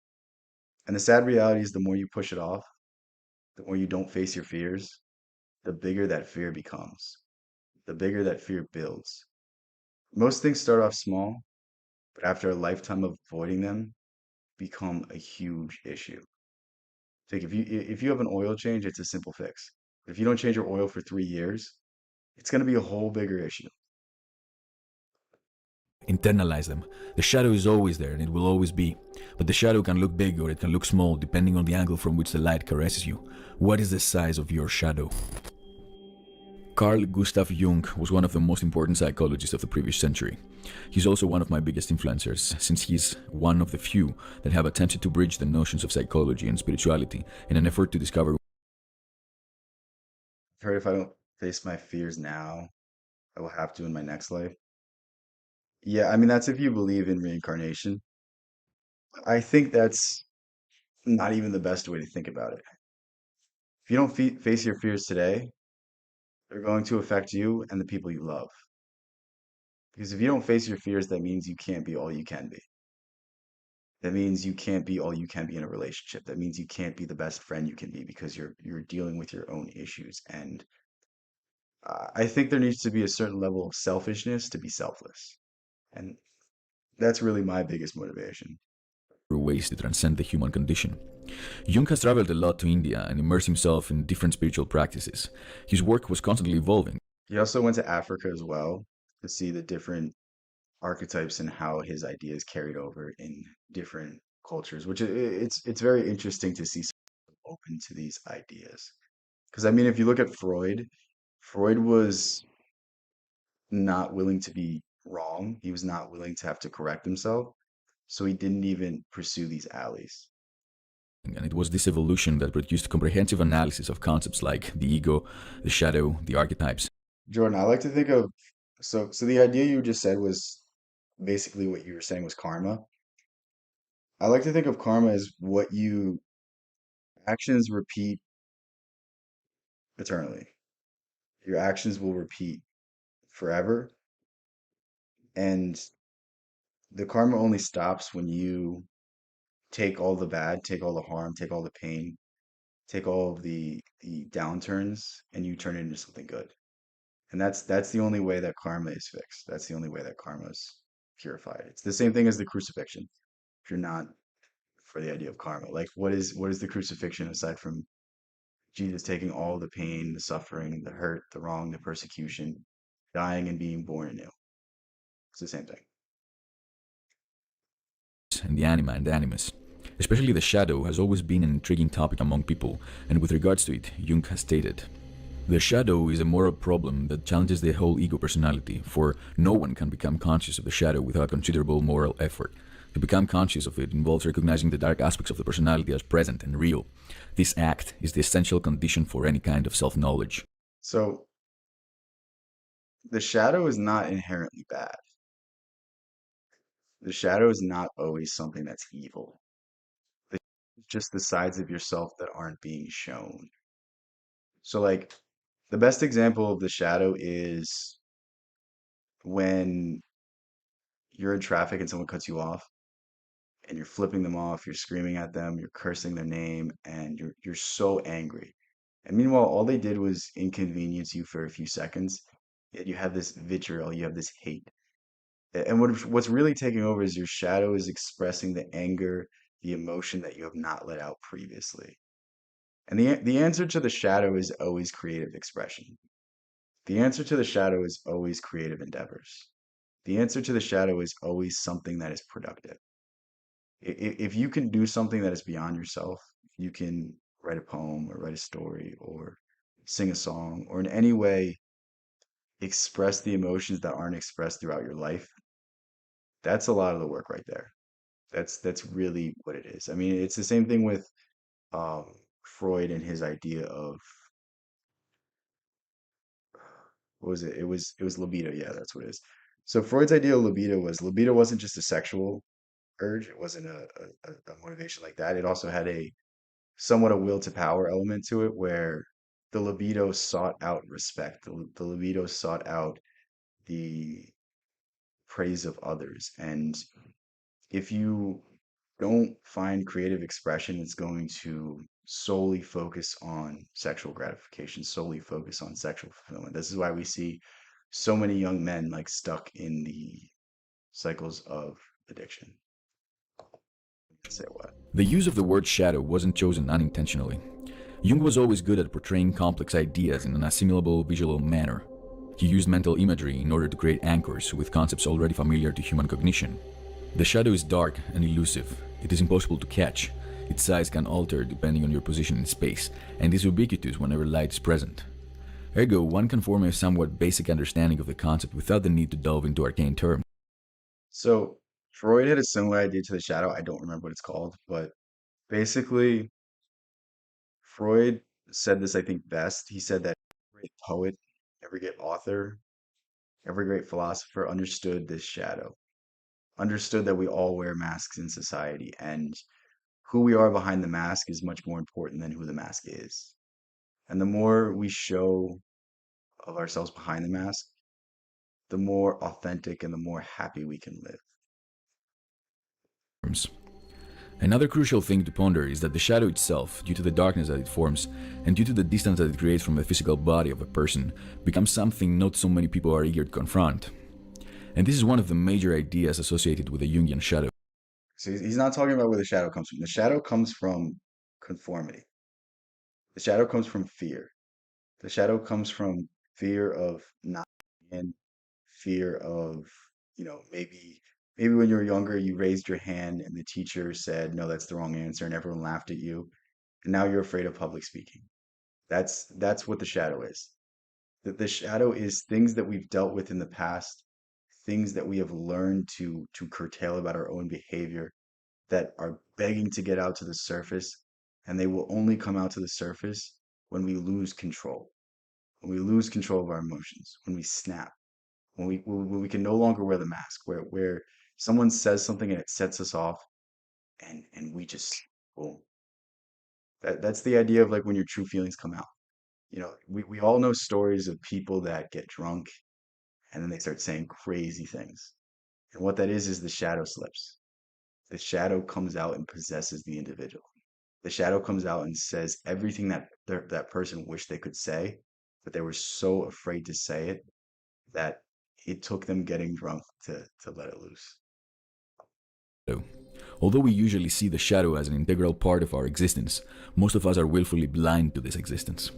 Speaker 1: And the sad reality is the more you push it off, the more you don't face your fears, the bigger that fear becomes, the bigger that fear builds. Most things start off small, but after a lifetime of avoiding them, become a huge issue. Like if you have an oil change, it's a simple fix. But if you don't change your oil for 3 years, it's going to be a whole bigger issue.
Speaker 3: Internalize them. The shadow is always there and it will always be. But the shadow can look big or it can look small depending on the angle from which the light caresses you. What is the size of your shadow? Carl Gustav Jung was one of the most important psychologists of the previous century. He's also one of my biggest influencers, since he's one of the few that have attempted to bridge the notions of psychology and spirituality in an effort to discover.
Speaker 1: I've heard if I don't face my fears now, I will have to in my next life. Yeah, I mean, that's if you believe in reincarnation. I think that's not even the best way to think about it. If you don't face your fears today, they're going to affect you and the people you love. Because if you don't face your fears, that means you can't be all you can be. That means you can't be all you can be in a relationship. That means you can't be the best friend you can be because you're dealing with your own issues. And I think there needs to be a certain level of selfishness to be selfless. And that's really my biggest motivation.
Speaker 3: Ways to transcend the human condition. Jung has traveled a lot to India and immersed himself in different spiritual practices. His work was constantly evolving.
Speaker 1: He also went to Africa as well to see the different archetypes and how his ideas carried over in different cultures, which it's very interesting to see someone open to these ideas. Because I mean, if you look at Freud, Freud was not willing to be wrong. He was not willing to have to correct himself. So he didn't even pursue these alleys.
Speaker 3: And it was this evolution that produced comprehensive analysis of concepts like the ego, the shadow, the archetypes.
Speaker 1: Jordan, I like to think of so the idea you just said was basically what you were saying was karma. I like to think of karma as what you actions repeat eternally. Your actions will repeat forever, and the karma only stops when you take all the bad, take all the harm, take all the pain, take all of the downturns, and you turn it into something good. And that's the only way that karma is fixed. That's the only way that karma is purified. It's the same thing as the crucifixion. If you're not for the idea of karma, like what is the crucifixion aside from Jesus taking all the pain, the suffering, the hurt, the wrong, the persecution, dying and being born anew? It's the same thing.
Speaker 3: And the anima and the animus. Especially the shadow has always been an intriguing topic among people, and with regards to it, Jung has stated, the shadow is a moral problem that challenges the whole ego personality, for no one can become conscious of the shadow without considerable moral effort. To become conscious of it involves recognizing the dark aspects of the personality as present and real. This act is the essential condition for any kind of self-knowledge.
Speaker 1: So the shadow is not inherently bad. The shadow is not always something that's evil. It's just the sides of yourself that aren't being shown. So like the best example of the shadow is when you're in traffic and someone cuts you off and you're flipping them off, you're screaming at them, you're cursing their name, and you're so angry. And meanwhile, all they did was inconvenience you for a few seconds. Yet you have this vitriol, you have this hate. And what's really taking over is your shadow is expressing the anger, the emotion that you have not let out previously. And the answer to the shadow is always creative expression. The answer to the shadow is always creative endeavors. The answer to the shadow is always something that is productive. If you can do something that is beyond yourself, you can write a poem or write a story or sing a song or in any way express the emotions that aren't expressed throughout your life. That's a lot of the work right there. That's really what it is. I mean, it's the same thing with um, Freud and his idea of what was it? It was libido. Yeah, that's what it is. So Freud's idea of libido wasn't just a sexual urge. It wasn't a motivation like that. It also had a somewhat a will to power element to it where the libido sought out respect. The libido sought out the praise of others. And if you don't find creative expression, it's going to solely focus on sexual gratification, solely focus on sexual fulfillment. This is why we see so many young men like stuck in the cycles of addiction. Say what?
Speaker 3: The use of the word shadow wasn't chosen unintentionally. Jung was always good at portraying complex ideas in an assimilable visual manner. He used mental imagery in order to create anchors with concepts already familiar to human cognition. The shadow is dark and elusive. It is impossible to catch. Its size can alter depending on your position in space, and is ubiquitous whenever light is present. Ergo, one can form a somewhat basic understanding of the concept without the need to delve into arcane terms.
Speaker 1: So Freud had a similar idea to the shadow. I don't remember what it's called, but basically Freud said this, I think, best. He said that every poet, every great author Every great philosopher understood this shadow, understood that we all wear masks in society, and who we are behind the mask is much more important than who the mask is. And the more we show of ourselves behind the mask, the more authentic and the more happy we can live.
Speaker 3: Another crucial thing to ponder is that the shadow itself, due to the darkness that it forms, and due to the distance that it creates from the physical body of a person, becomes something not so many people are eager to confront. And this is one of the major ideas associated with the Jungian shadow.
Speaker 1: So he's not talking about where the shadow comes from. The shadow comes from conformity. The shadow comes from fear. The shadow comes from fear of not being, fear of, maybe when you were younger, you raised your hand and the teacher said, no, that's the wrong answer, and everyone laughed at you. And now you're afraid of public speaking. That's what the shadow is. The shadow is things that we've dealt with in the past, things that we have learned to curtail about our own behavior that are begging to get out to the surface, and they will only come out to the surface when we lose control, when we lose control of our emotions, when we snap, when we can no longer wear the mask, where someone says something and it sets us off, and we just boom. That's the idea of like when your true feelings come out. We all know stories of people that get drunk and then they start saying crazy things. And what that is the shadow slips. The shadow comes out and possesses the individual. The shadow comes out and says everything that person wished they could say, but they were so afraid to say it that it took them getting drunk to let it loose.
Speaker 3: Although we usually see the shadow as an integral part of our existence, most of us are willfully blind to this existence.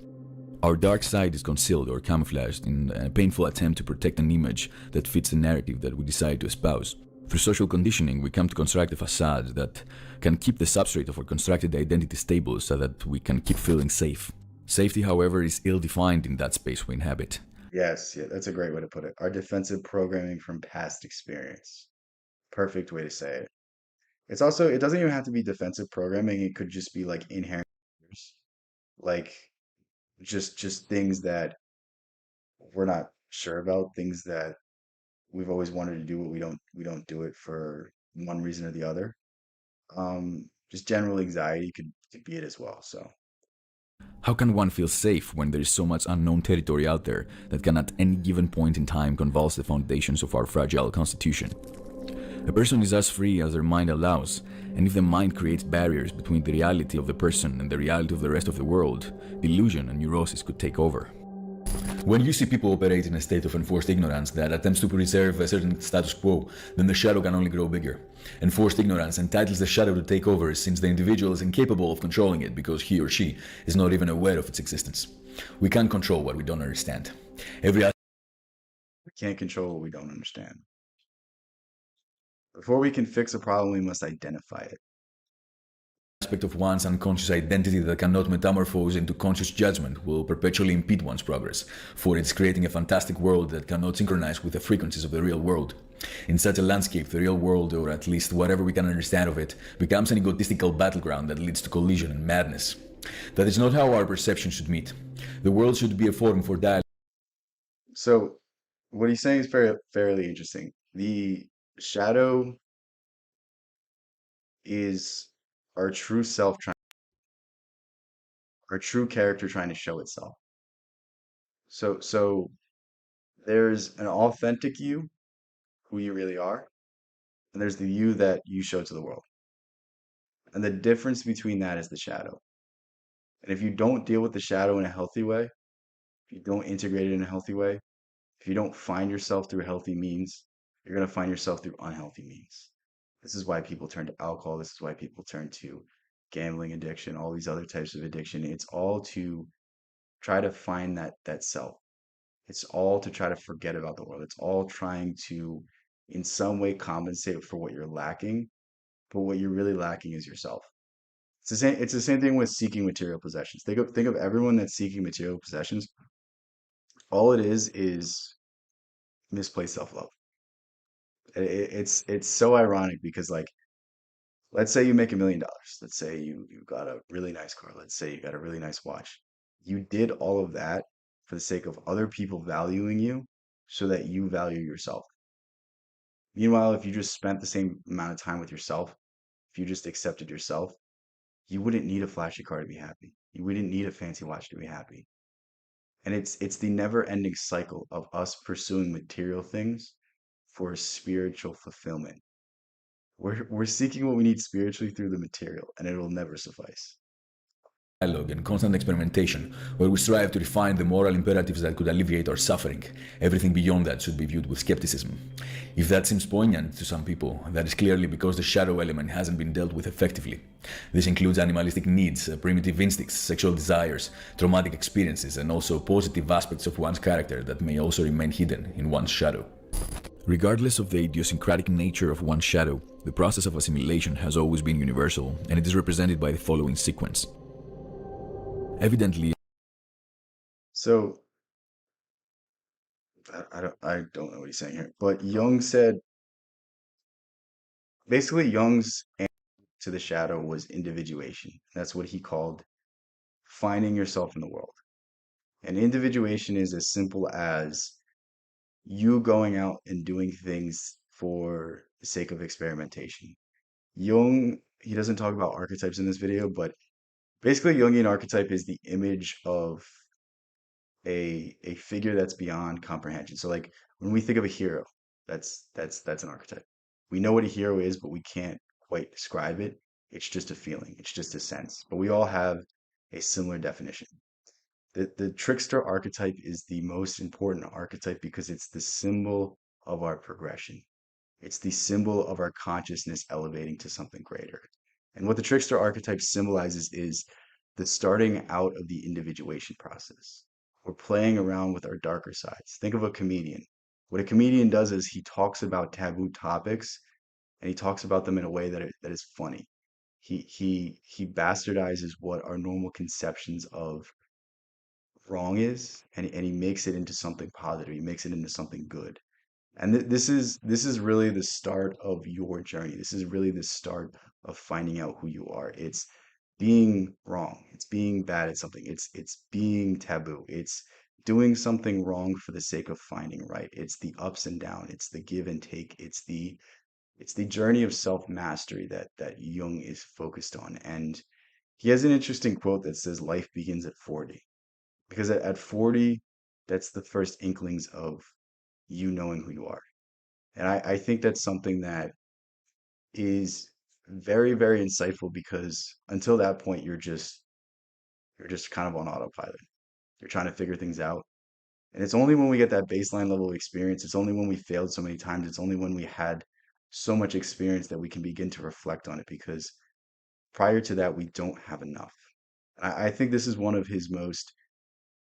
Speaker 3: Our dark side is concealed or camouflaged in a painful attempt to protect an image that fits the narrative that we decide to espouse. Through social conditioning, we come to construct a facade that can keep the substrate of our constructed identity stable so that we can keep feeling safe. Safety, however, is ill-defined in that space we inhabit.
Speaker 1: Yes, yeah, that's a great way to put it. Our defensive programming from past experience. Perfect way to say it. It doesn't even have to be defensive programming. It could just be like inherent fears, like just things that we're not sure about, things that we've always wanted to do, but we don't do it for one reason or the other. Just general anxiety could be it as well. So
Speaker 3: How can one feel safe when there is so much unknown territory out there that can at any given point in time convulse the foundations of our fragile constitution? A person is as free as their mind allows, and if the mind creates barriers between the reality of the person and the reality of the rest of the world, delusion and neurosis could take over. When you see people operate in a state of enforced ignorance that attempts to preserve a certain status quo, then the shadow can only grow bigger. Enforced ignorance entitles the shadow to take over since the individual is incapable of controlling it because he or she is not even aware of its existence. We can't control what we don't understand. Every
Speaker 1: we can't control what we don't understand. Before we can fix a problem, we must identify it.
Speaker 3: aspect of one's unconscious identity that cannot metamorphose into conscious judgment will perpetually impede one's progress, for it's creating a fantastic world that cannot synchronize with the frequencies of the real world. In such a landscape, the real world, or at least whatever we can understand of it, becomes an egotistical battleground that leads to collision and madness. That is not how our perception should meet. The world should be a forum for dialogue.
Speaker 1: So what he's saying is fairly interesting. The shadow is our true self trying, our true character trying to show itself. So there's an authentic you, who you really are, and there's the you that you show to the world. And the difference between that is the shadow. And if you don't deal with the shadow in a healthy way, if you don't integrate it in a healthy way, if you don't find yourself through healthy means, you're going to find yourself through unhealthy means. This is why people turn to alcohol. This is why people turn to gambling addiction, all these other types of addiction. It's all to try to find that self. It's all to try to forget about the world. It's all trying to, in some way, compensate for what you're lacking. But what you're really lacking is yourself. It's the same thing with seeking material possessions. Think of everyone that's seeking material possessions. All it is misplaced self-love. It's so ironic because like let's say you make $1 million. Let's say you got a really nice car. Let's say you got a really nice watch. You did all of that for the sake of other people valuing you so that you value yourself. Meanwhile, if you just spent the same amount of time with yourself, if you just accepted yourself, you wouldn't need a flashy car to be happy. You wouldn't need a fancy watch to be happy. And it's the never-ending cycle of us pursuing material things for spiritual fulfillment. We're seeking what we need spiritually through the material, and it'll never suffice.
Speaker 3: Dialogue and constant experimentation, where we strive to refine the moral imperatives that could alleviate our suffering. Everything beyond that should be viewed with skepticism. If that seems poignant to some people, that is clearly because the shadow element hasn't been dealt with effectively. This includes animalistic needs, primitive instincts, sexual desires, traumatic experiences, and also positive aspects of one's character that may also remain hidden in one's shadow. Regardless of the idiosyncratic nature of one's shadow, the process of assimilation has always been universal, and it is represented by the following sequence. Evidently,
Speaker 1: So I don't know what he's saying here, but Jung said basically Jung's answer to the shadow was individuation. That's what he called finding yourself in the world. And individuation is as simple as you going out and doing things for the sake of experimentation. Jung, he doesn't talk about archetypes in this video, but basically Jungian archetype is the image of a figure that's beyond comprehension. So like when we think of a hero, that's an archetype. We know what a hero is, but we can't quite describe it. It's just a feeling, it's just a sense. But we all have a similar definition. The trickster archetype is the most important archetype because it's the symbol of our progression. It's the symbol of our consciousness elevating to something greater. And what the trickster archetype symbolizes is the starting out of the individuation process. We're playing around with our darker sides. Think of a comedian. What a comedian does is he talks about taboo topics and he talks about them in a way that is funny. He bastardizes what our normal conceptions of wrong is, and he makes it into something positive. He makes it into something good. And this is really the start of your journey. This is really the start of finding out who you are. It's being wrong. It's being bad at something. It's being taboo. It's doing something wrong for the sake of finding right. It's the ups and downs. It's the give and take. It's the journey of self-mastery that Jung is focused on. And he has an interesting quote that says life begins at 40. Because at 40, that's the first inklings of you knowing who you are. And I think that's something that is very, very insightful because until that point, you're just kind of on autopilot. You're trying to figure things out. And it's only when we get that baseline level of experience, it's only when we failed so many times, it's only when we had so much experience that we can begin to reflect on it because prior to that, we don't have enough. I think this is one of his most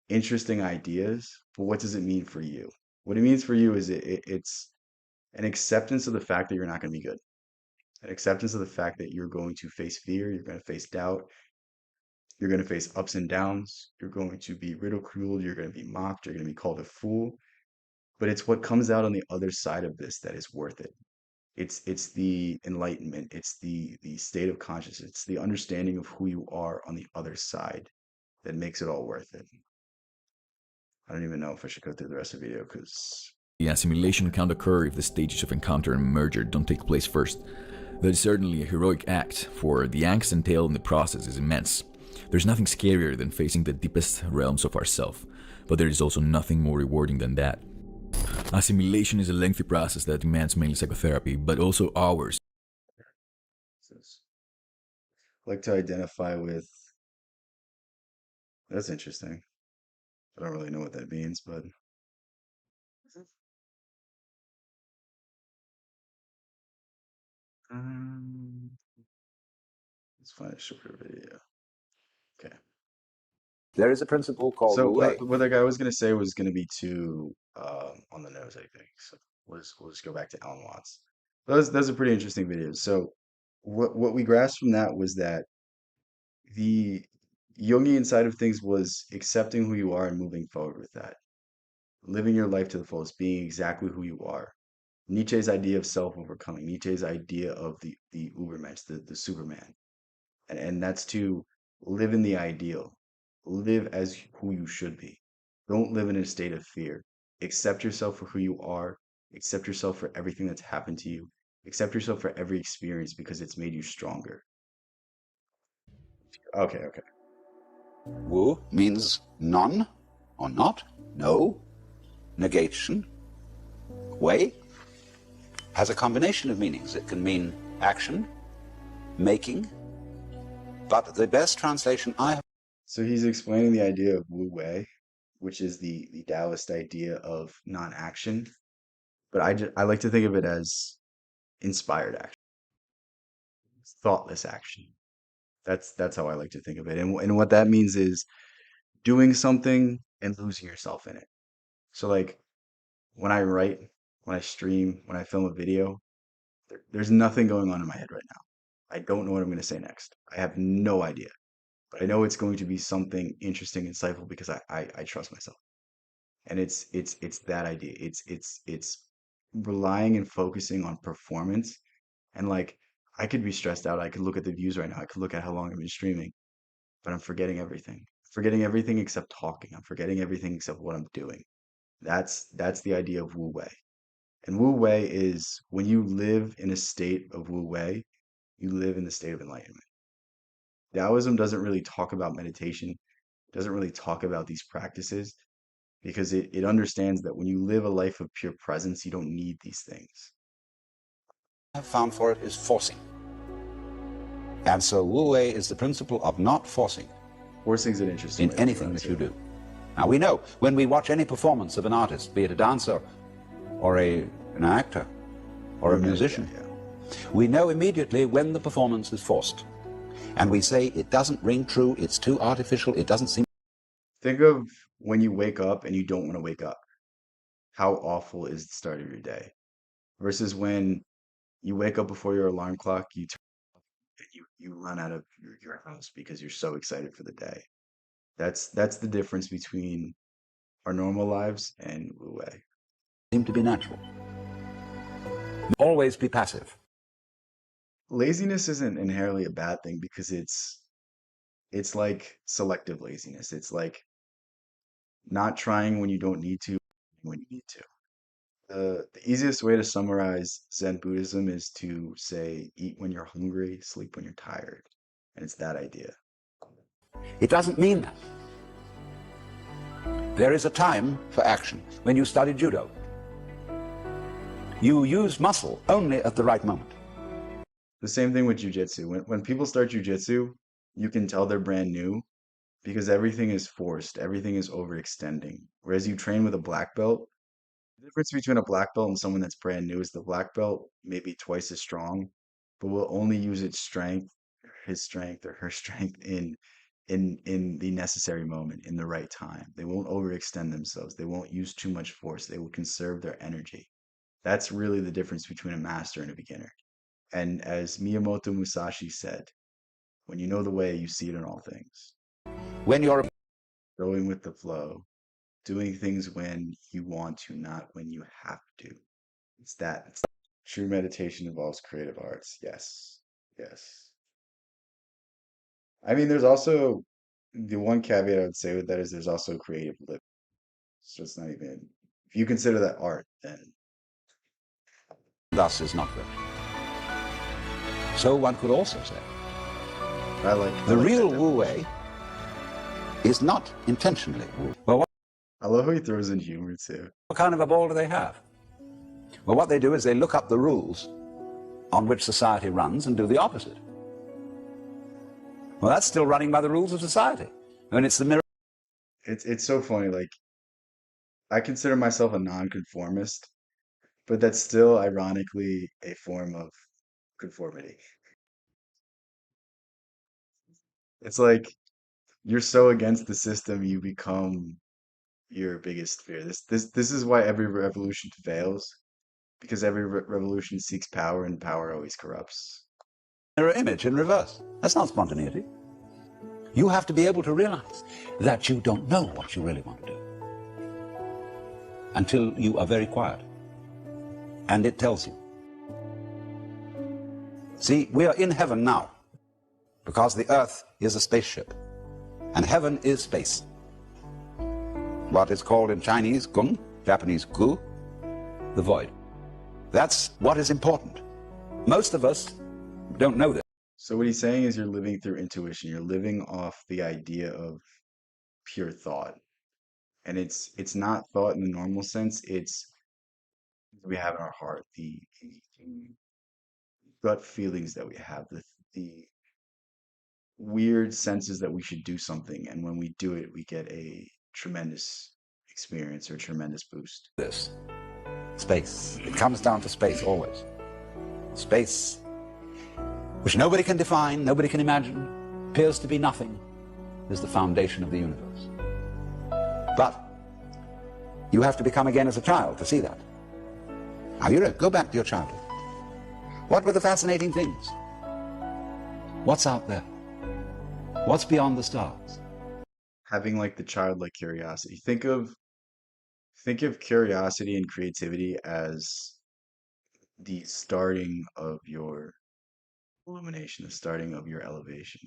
Speaker 1: interesting ideas, but what does it mean for you? What it means for you is it's an acceptance of the fact that you're not going to be good, an acceptance of the fact that you're going to face fear, you're going to face doubt, you're going to face ups and downs, you're going to be ridiculed, you're going to be mocked, you're going to be called a fool. But it's what comes out on the other side of this that is worth it. It's the enlightenment, it's the state of consciousness, it's the understanding of who you are on the other side that makes it all worth it. I don't even know if I should go through the rest of the video because
Speaker 3: the assimilation can't occur if the stages of encounter and merger don't take place first. That is certainly a heroic act, for the angst entailed in the process is immense. There's nothing scarier than facing the deepest realms of ourself, but there is also nothing more rewarding than that. Assimilation is a lengthy process that demands mainly psychotherapy, but also hours.
Speaker 1: like to identify with. That's interesting. I don't really know what that means, but um, let's find a shorter video. Okay.
Speaker 2: There is a principle called
Speaker 1: So
Speaker 2: Wu Wei.
Speaker 1: what the guy was gonna say was gonna be too on the nose, I think. So we'll just go back to Alan Watts. Those are pretty interesting videos. So what we grasped from that was that the Jungian side of things was accepting who you are and moving forward with that, living your life to the fullest, being exactly who you are. Nietzsche's idea of self-overcoming, Nietzsche's idea of the Ubermensch, the Superman, and that's to live in the ideal, live as who you should be. Don't live in a state of fear. accept yourself for who you are, accept yourself for everything that's happened to you, accept yourself for every experience because it's made you stronger. Okay, okay.
Speaker 2: Wu means none or not, no, negation. Wei has a combination of meanings. It can mean action, making, but the best translation I have.
Speaker 1: So he's explaining the idea of Wu Wei, which is the Taoist idea of non-action. But I like to think of it as inspired action, thoughtless action. That's how I like to think of it. And what that means is doing something and losing yourself in it. So like when I write, when I stream, when I film a video, there's nothing going on in my head right now. I don't know what I'm going to say next. I have no idea. But I know it's going to be something interesting, insightful because I trust myself. And it's that idea. It's relying and focusing on performance. And like I could be stressed out. I could look at the views right now. I could look at how long I've been streaming, but I'm forgetting everything. Forgetting everything except talking. I'm forgetting everything except what I'm doing. That's the idea of Wu Wei. And Wu Wei is when you live in a state of Wu Wei, you live in the state of enlightenment. Taoism doesn't really talk about meditation, doesn't really talk about these practices because it understands that when you live a life of pure presence, you don't need these things.
Speaker 2: Have found for it is forcing. And so Wu Wei is the principle of not forcing
Speaker 1: Forcing is an interesting
Speaker 2: in
Speaker 1: way to
Speaker 2: anything
Speaker 1: put it,
Speaker 2: that you
Speaker 1: too.
Speaker 2: do. Now we know when we watch any performance of an artist, be it a dancer or an actor or a musician,
Speaker 1: Yeah, yeah.
Speaker 2: we know immediately when the performance is forced. And we say it doesn't ring true, it's too artificial, it doesn't seem.
Speaker 1: Think of when you wake up and you don't want to wake up. How awful is the start of your day? Versus when you wake up before your alarm clock, you turn and you run out of your house because you're so excited for the day. That's the difference between our normal lives and Wu Wei.
Speaker 2: Seem to be natural. Always be passive.
Speaker 1: Laziness isn't inherently a bad thing because it's like selective laziness. It's like not trying when you don't need to, when you need to. The easiest way to summarize Zen Buddhism is to say, eat when you're hungry, sleep when you're tired. And it's that idea.
Speaker 2: It doesn't mean that. There is a time for action. When you study judo, you use muscle only at the right moment.
Speaker 1: The same thing with jujitsu. When people start jujitsu, you can tell they're brand new because everything is forced, everything is overextending. Whereas you train with a black belt, the difference between a black belt and someone that's brand new is the black belt may be twice as strong, but will only use its strength, his strength or her strength in the necessary moment, in the right time. They won't overextend themselves. They won't use too much force. They will conserve their energy. That's really the difference between a master and a beginner. And as Miyamoto Musashi said, when you know the way, you see it in all things.
Speaker 2: When you're
Speaker 1: Going with the flow, doing things when you want to, not when you have to. It's that. True meditation involves creative arts. Yes. Yes. I mean, there's also the one caveat I would say with that is there's also creative living. So it's not even, if you consider that art, then
Speaker 2: thus is not virtue. So one could also say
Speaker 1: I
Speaker 2: the
Speaker 1: like
Speaker 2: real
Speaker 1: that
Speaker 2: Wu
Speaker 1: definition.
Speaker 2: Wei is not intentionally Wu. Well,
Speaker 1: I love how he throws in humor too.
Speaker 2: what kind of a ball do they have? Well, what they do is they look up the rules on which society runs and do the opposite. Well, that's still running by the rules of society. I mean, it's the mirror.
Speaker 1: It's so funny. Like I consider myself a nonconformist, but that's still ironically a form of conformity. It's like you're so against the system, you become your biggest fear. This is why every revolution fails, because every revolution seeks power, and power always corrupts.
Speaker 2: Mirror image in reverse. That's not spontaneity. You have to be able to realize that you don't know what you really want to do until you are very quiet. And it tells you. See, we are in heaven now because the earth is a spaceship and heaven is space. What is called in Chinese, Gung, Japanese ku, the void. That's what is important. Most of us don't know this.
Speaker 1: So what he's saying is you're living through intuition. You're living off the idea of pure thought. And it's not thought in the normal sense. It's we have in our heart, the gut feelings that we have, the weird senses that we should do something, and when we do it, we get a tremendous experience or a tremendous boost.
Speaker 2: This space. It comes down to space always. Space, which nobody can define, nobody can imagine, appears to be nothing, is the foundation of the universe. But you have to become again as a child to see that. Now you go back to your childhood. What were the fascinating things? What's out there? What's beyond the stars?
Speaker 1: Having like the childlike curiosity. Think of curiosity and creativity as the starting of your illumination, the starting of your elevation.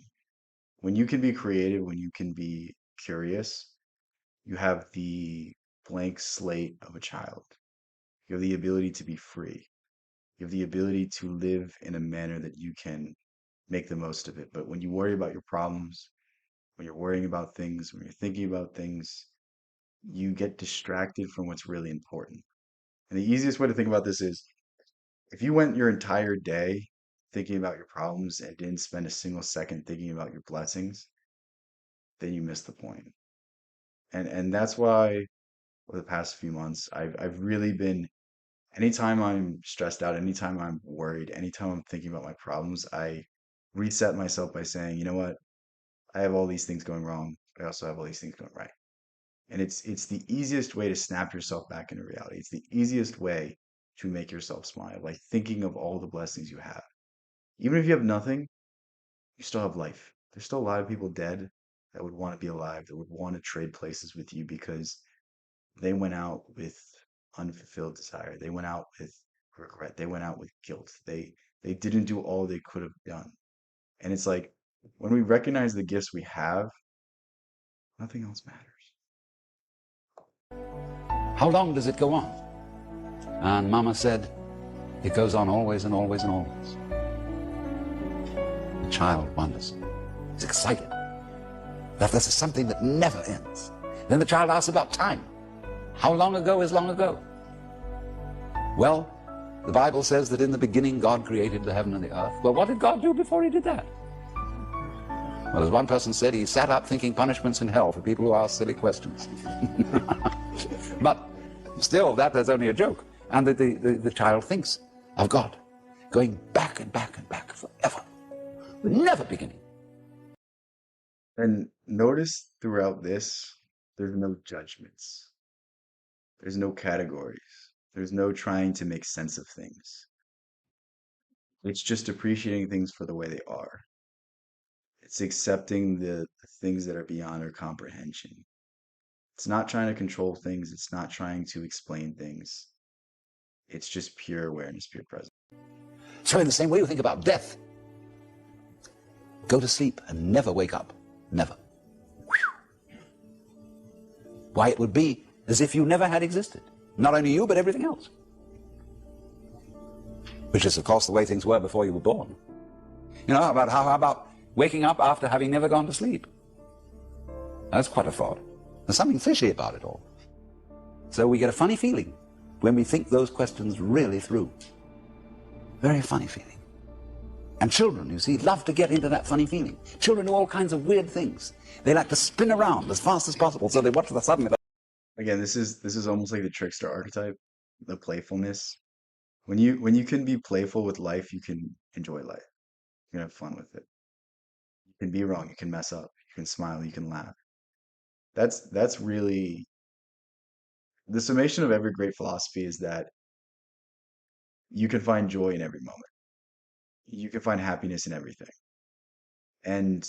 Speaker 1: When you can be creative, when you can be curious, you have the blank slate of a child. You have the ability to be free. You have the ability to live in a manner that you can make the most of it. But when you worry about your problems, when you're worrying about things, when you're thinking about things, you get distracted from what's really important. And the easiest way to think about this is if you went your entire day thinking about your problems and didn't spend a single second thinking about your blessings, then you missed the point. And that's why over the past few months, I've really been anytime I'm stressed out, anytime I'm worried, anytime I'm thinking about my problems, I reset myself by saying, you know what? I have all these things going wrong, but I also have all these things going right. And it's the easiest way to snap yourself back into reality. It's the easiest way to make yourself smile, like thinking of all the blessings you have. Even if you have nothing, you still have life. There's still a lot of people dead that would want to be alive, that would want to trade places with you because they went out with unfulfilled desire. They went out with regret. They went out with guilt. They didn't do all they could have done. And it's like when we recognize the gifts we have, nothing else matters.
Speaker 2: How long does it go on? And Mama said, it goes on always and always and always. The child wonders. He's excited that this is something that never ends. Then the child asks about time. How long ago is long ago? Well, the Bible says that in the beginning God created the heaven and the earth. Well, what did God do before he did that? Well, as one person said, he sat up thinking punishments in hell for people who ask silly questions. But still, that's only a joke. And the child thinks of God going back and back and back forever, never beginning.
Speaker 1: And notice throughout this, there's no judgments. There's no categories. There's no trying to make sense of things. It's just appreciating things for the way they are. It's accepting the things that are beyond our comprehension. It's not trying to control things. It's not trying to explain things. It's just pure awareness, pure presence.
Speaker 2: So in the same way you think about death, go to sleep and never wake up. Never. Why, it would be as if you never had existed. Not only you, but everything else. Which is, of course, the way things were before you were born. You know, how about waking up after having never gone to sleep? That's quite a thought. There's something fishy about it all. So we get a funny feeling when we think those questions really through. Very funny feeling. And children, you see, love to get into that funny feeling. Children do all kinds of weird things. They like to spin around as fast as possible, so they watch the suddenly.
Speaker 1: Again, this is almost like the trickster archetype, the playfulness. When you can be playful with life, you can enjoy life. You can have fun with it. You can be wrong, you can mess up, you can smile, you can laugh. That's really the summation of every great philosophy is that you can find joy in every moment. You can find happiness in everything. And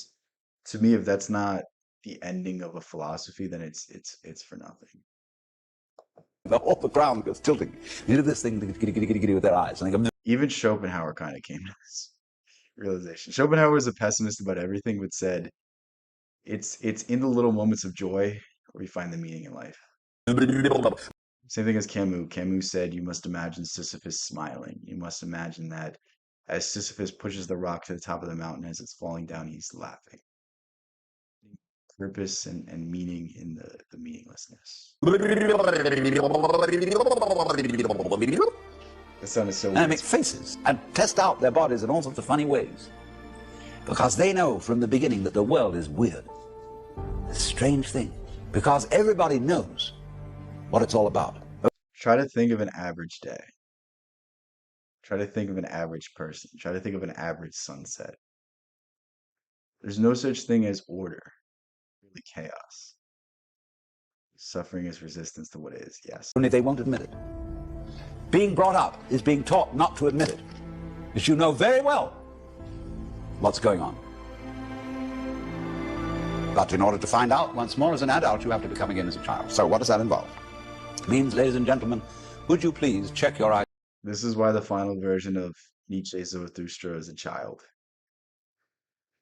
Speaker 1: to me, if that's not the ending of a philosophy, then it's for nothing.
Speaker 2: The ground goes tilting into this thing with their eyes. And they go,
Speaker 1: Even Schopenhauer kind of came to this realization. Schopenhauer was a pessimist about everything, but said it's in the little moments of joy where we find the meaning in life. Same thing as Camus. Camus said you must imagine Sisyphus smiling. You must imagine that as Sisyphus pushes the rock to the top of the mountain as it's falling down, he's laughing. Purpose and meaning in the meaninglessness. That sounded so
Speaker 4: And
Speaker 1: weird.
Speaker 4: make faces and test out their bodies in all sorts of funny ways. Because they know from the beginning that the world is weird. It's a strange thing. Because everybody knows what it's all about.
Speaker 1: Try to think of an average day. Try to think of an average person. Try to think of an average sunset. There's no such thing as order, really chaos. Suffering is resistance to what is, yes.
Speaker 4: Only they won't admit it. Being brought up is being taught not to admit it. Because you know very well what's going on. But in order to find out once more as an adult, you have to become again as a child. So what does that involve? It means, ladies and gentlemen, would you please check your eyes?
Speaker 1: This is why the final version of Nietzsche's Zarathustra is a child.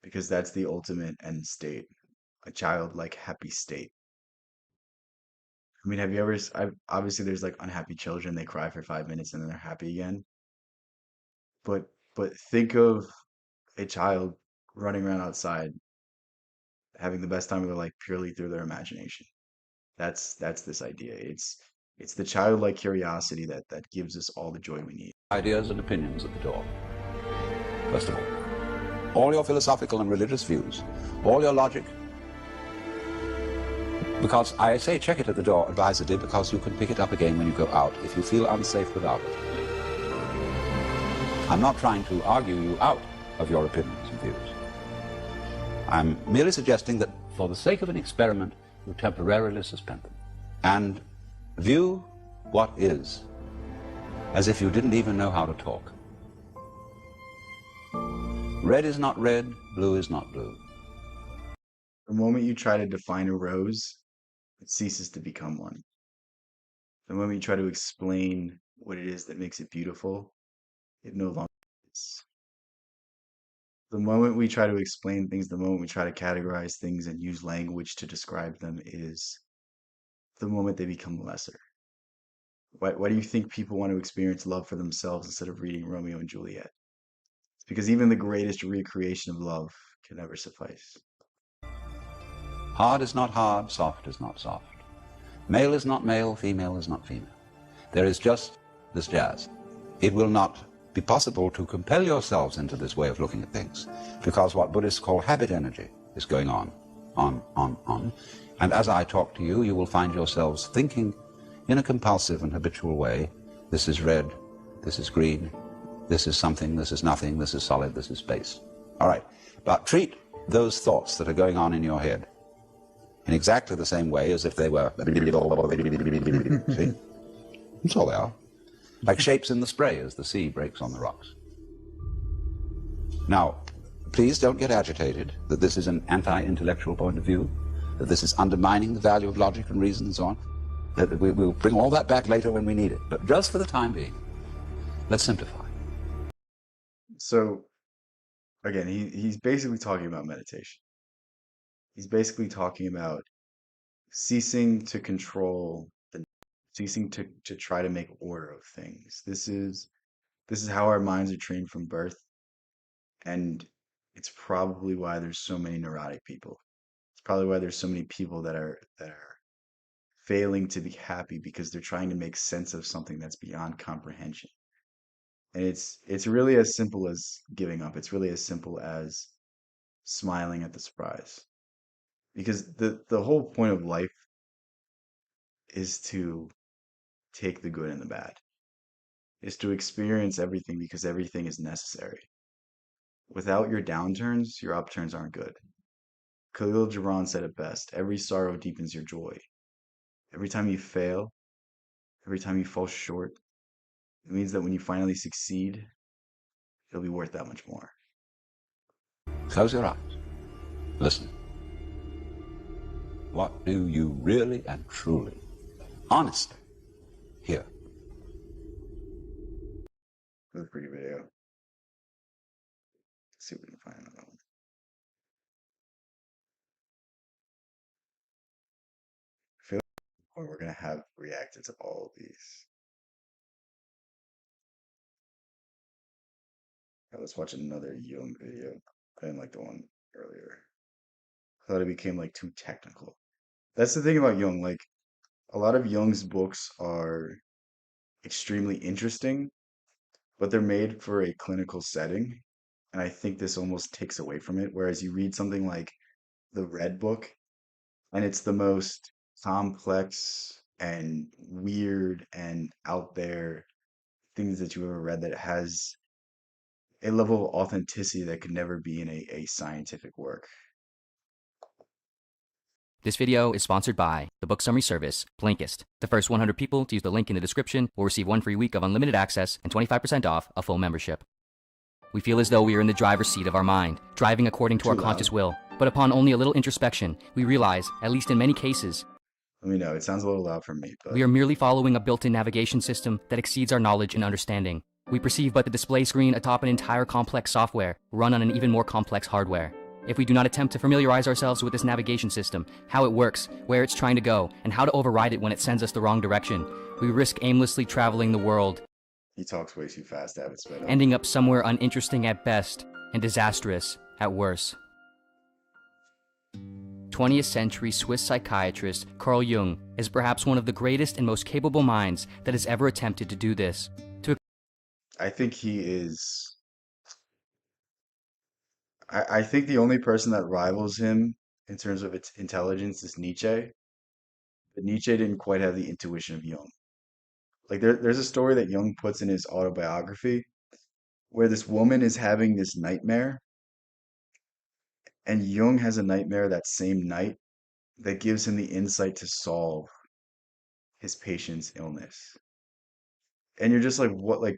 Speaker 1: Because that's the ultimate end state. A childlike happy state. I mean, have you ever, obviously there's like unhappy children, they cry for 5 minutes and then they're happy again. But think of a child running around outside, having the best time of their life purely through their imagination. That's this idea. It's the childlike curiosity that gives us all the joy we need.
Speaker 4: Ideas and opinions at the door. First of all your philosophical and religious views, all your logic. Because I say check it at the door advisedly, because you can pick it up again when you go out if you feel unsafe without it. I'm not trying to argue you out of your opinions and views. I'm merely suggesting that for the sake of an experiment, you temporarily suspend them and view what is as if you didn't even know how to talk. Red is not red, blue is not blue.
Speaker 1: The moment you try to define a rose, it ceases to become one. The moment you try to explain what it is that makes it beautiful, it no longer is. The moment we try to explain things, the moment we try to categorize things and use language to describe them is the moment they become lesser. Why do you think people want to experience love for themselves instead of reading Romeo and Juliet? It's because even the greatest recreation of love can never suffice.
Speaker 4: Hard is not hard, soft is not soft. Male is not male, female is not female. There is just this jazz. It will not be possible to compel yourselves into this way of looking at things, because what Buddhists call habit energy is going on. And as I talk to you, you will find yourselves thinking in a compulsive and habitual way, this is red, this is green, this is something, this is nothing, this is solid, this is space. All right, but treat those thoughts that are going on in your head in exactly the same way as if they were, see? That's all they are. Like shapes in the spray as the sea breaks on the rocks. Now, please don't get agitated that this is an anti-intellectual point of view, that this is undermining the value of logic and reason and so on. That we'll bring all that back later when we need it. But just for the time being, let's simplify.
Speaker 1: So, again, he's basically talking about meditation. He's basically talking about ceasing to control ceasing to try to make order of things. This is how our minds are trained from birth, and it's probably why there's so many neurotic people. It's probably why there's so many people that are failing to be happy because they're trying to make sense of something that's beyond comprehension. And it's really as simple as giving up. It's really as simple as smiling at the surprise. Because the whole point of life is to take the good and the bad, is to experience everything because everything is necessary. Without your downturns, your upturns aren't good. Khalil Gibran said it best: every sorrow deepens your joy. Every time you fail, every time you fall short, it means that when you finally succeed, it'll be worth that much more.
Speaker 4: Close your eyes. Listen. What do you really and truly, honestly, hear?
Speaker 1: It was a pretty video. Let's see if we can find another one. I feel point we're gonna have reacted to all of these. Now let's watch another Jung video. I didn't like the one earlier. I thought it became like too technical. That's the thing about Jung. Like a lot of Jung's books are extremely interesting, but they're made for a clinical setting. And I think this almost takes away from it. Whereas you read something like the Red Book, and it's the most complex and weird and out there things that you ever read that has a level of authenticity that could never be in a scientific work.
Speaker 5: This video is sponsored by the book summary service, Blinkist. The first 100 people to use the link in the description will receive 1 free week of unlimited access and 25% off a full membership. We feel as though we are in the driver's seat of our mind, driving according to our conscious will. But upon only a little introspection, we realize, at least in many cases,
Speaker 1: Let me know. It sounds a little loud for me, but
Speaker 5: we are merely following a built-in navigation system that exceeds our knowledge and understanding. We perceive but the display screen atop an entire complex software run on an even more complex hardware. If we do not attempt to familiarize ourselves with this navigation system, how it works, where it's trying to go, and how to override it when it sends us the wrong direction, we risk aimlessly traveling the world,
Speaker 1: he talks way too fast to have it sped up.
Speaker 5: ending up somewhere uninteresting at best and disastrous at worst. 20th century Swiss psychiatrist Carl Jung is perhaps one of the greatest and most capable minds that has ever attempted to do this.
Speaker 1: I think he is. I think the only person that rivals him in terms of its intelligence is Nietzsche. But Nietzsche didn't quite have the intuition of Jung. Like there's a story that Jung puts in his autobiography where this woman is having this nightmare, and Jung has a nightmare that same night that gives him the insight to solve his patient's illness. And you're just like, what? Like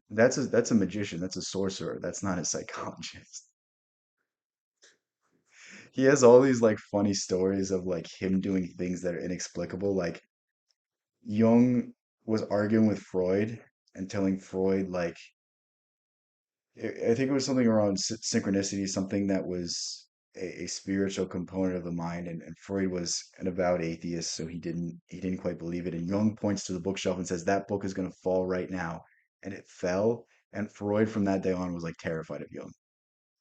Speaker 1: that's a magician. That's a sorcerer. That's not a psychologist. He has all these like funny stories of like him doing things that are inexplicable. Like Jung was arguing with Freud and telling Freud like I think it was something around synchronicity, something that was a spiritual component of the mind, and Freud was an avowed atheist, so he didn't quite believe it. And Jung points to the bookshelf and says that book is going to fall right now, and it fell. And Freud from that day on was like terrified of Jung.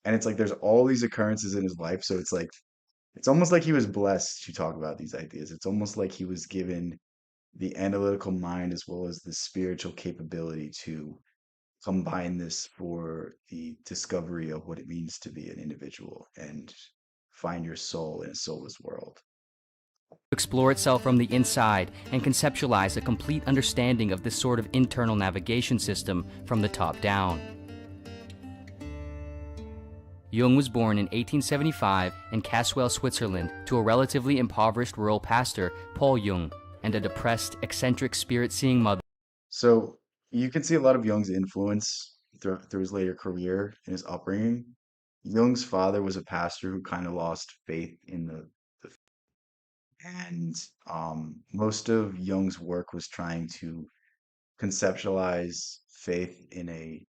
Speaker 1: And it's like there's all these occurrences in his life, so it's like it's almost like he was blessed to talk about these ideas. It's almost like he was given the analytical mind as well as the spiritual capability to combine this for the discovery of what it means to be an individual and find your soul in a soulless world.
Speaker 5: Explore itself from the inside and conceptualize a complete understanding of this sort of internal navigation system from the top down. Jung was born in 1875 in Caswell, Switzerland, to a relatively impoverished rural pastor, Paul Jung, and a depressed, eccentric, spirit-seeing mother.
Speaker 1: So you can see a lot of Jung's influence through his later career and his upbringing. Jung's father was a pastor who kind of lost faith in the and most of Jung's work was trying to conceptualize faith in a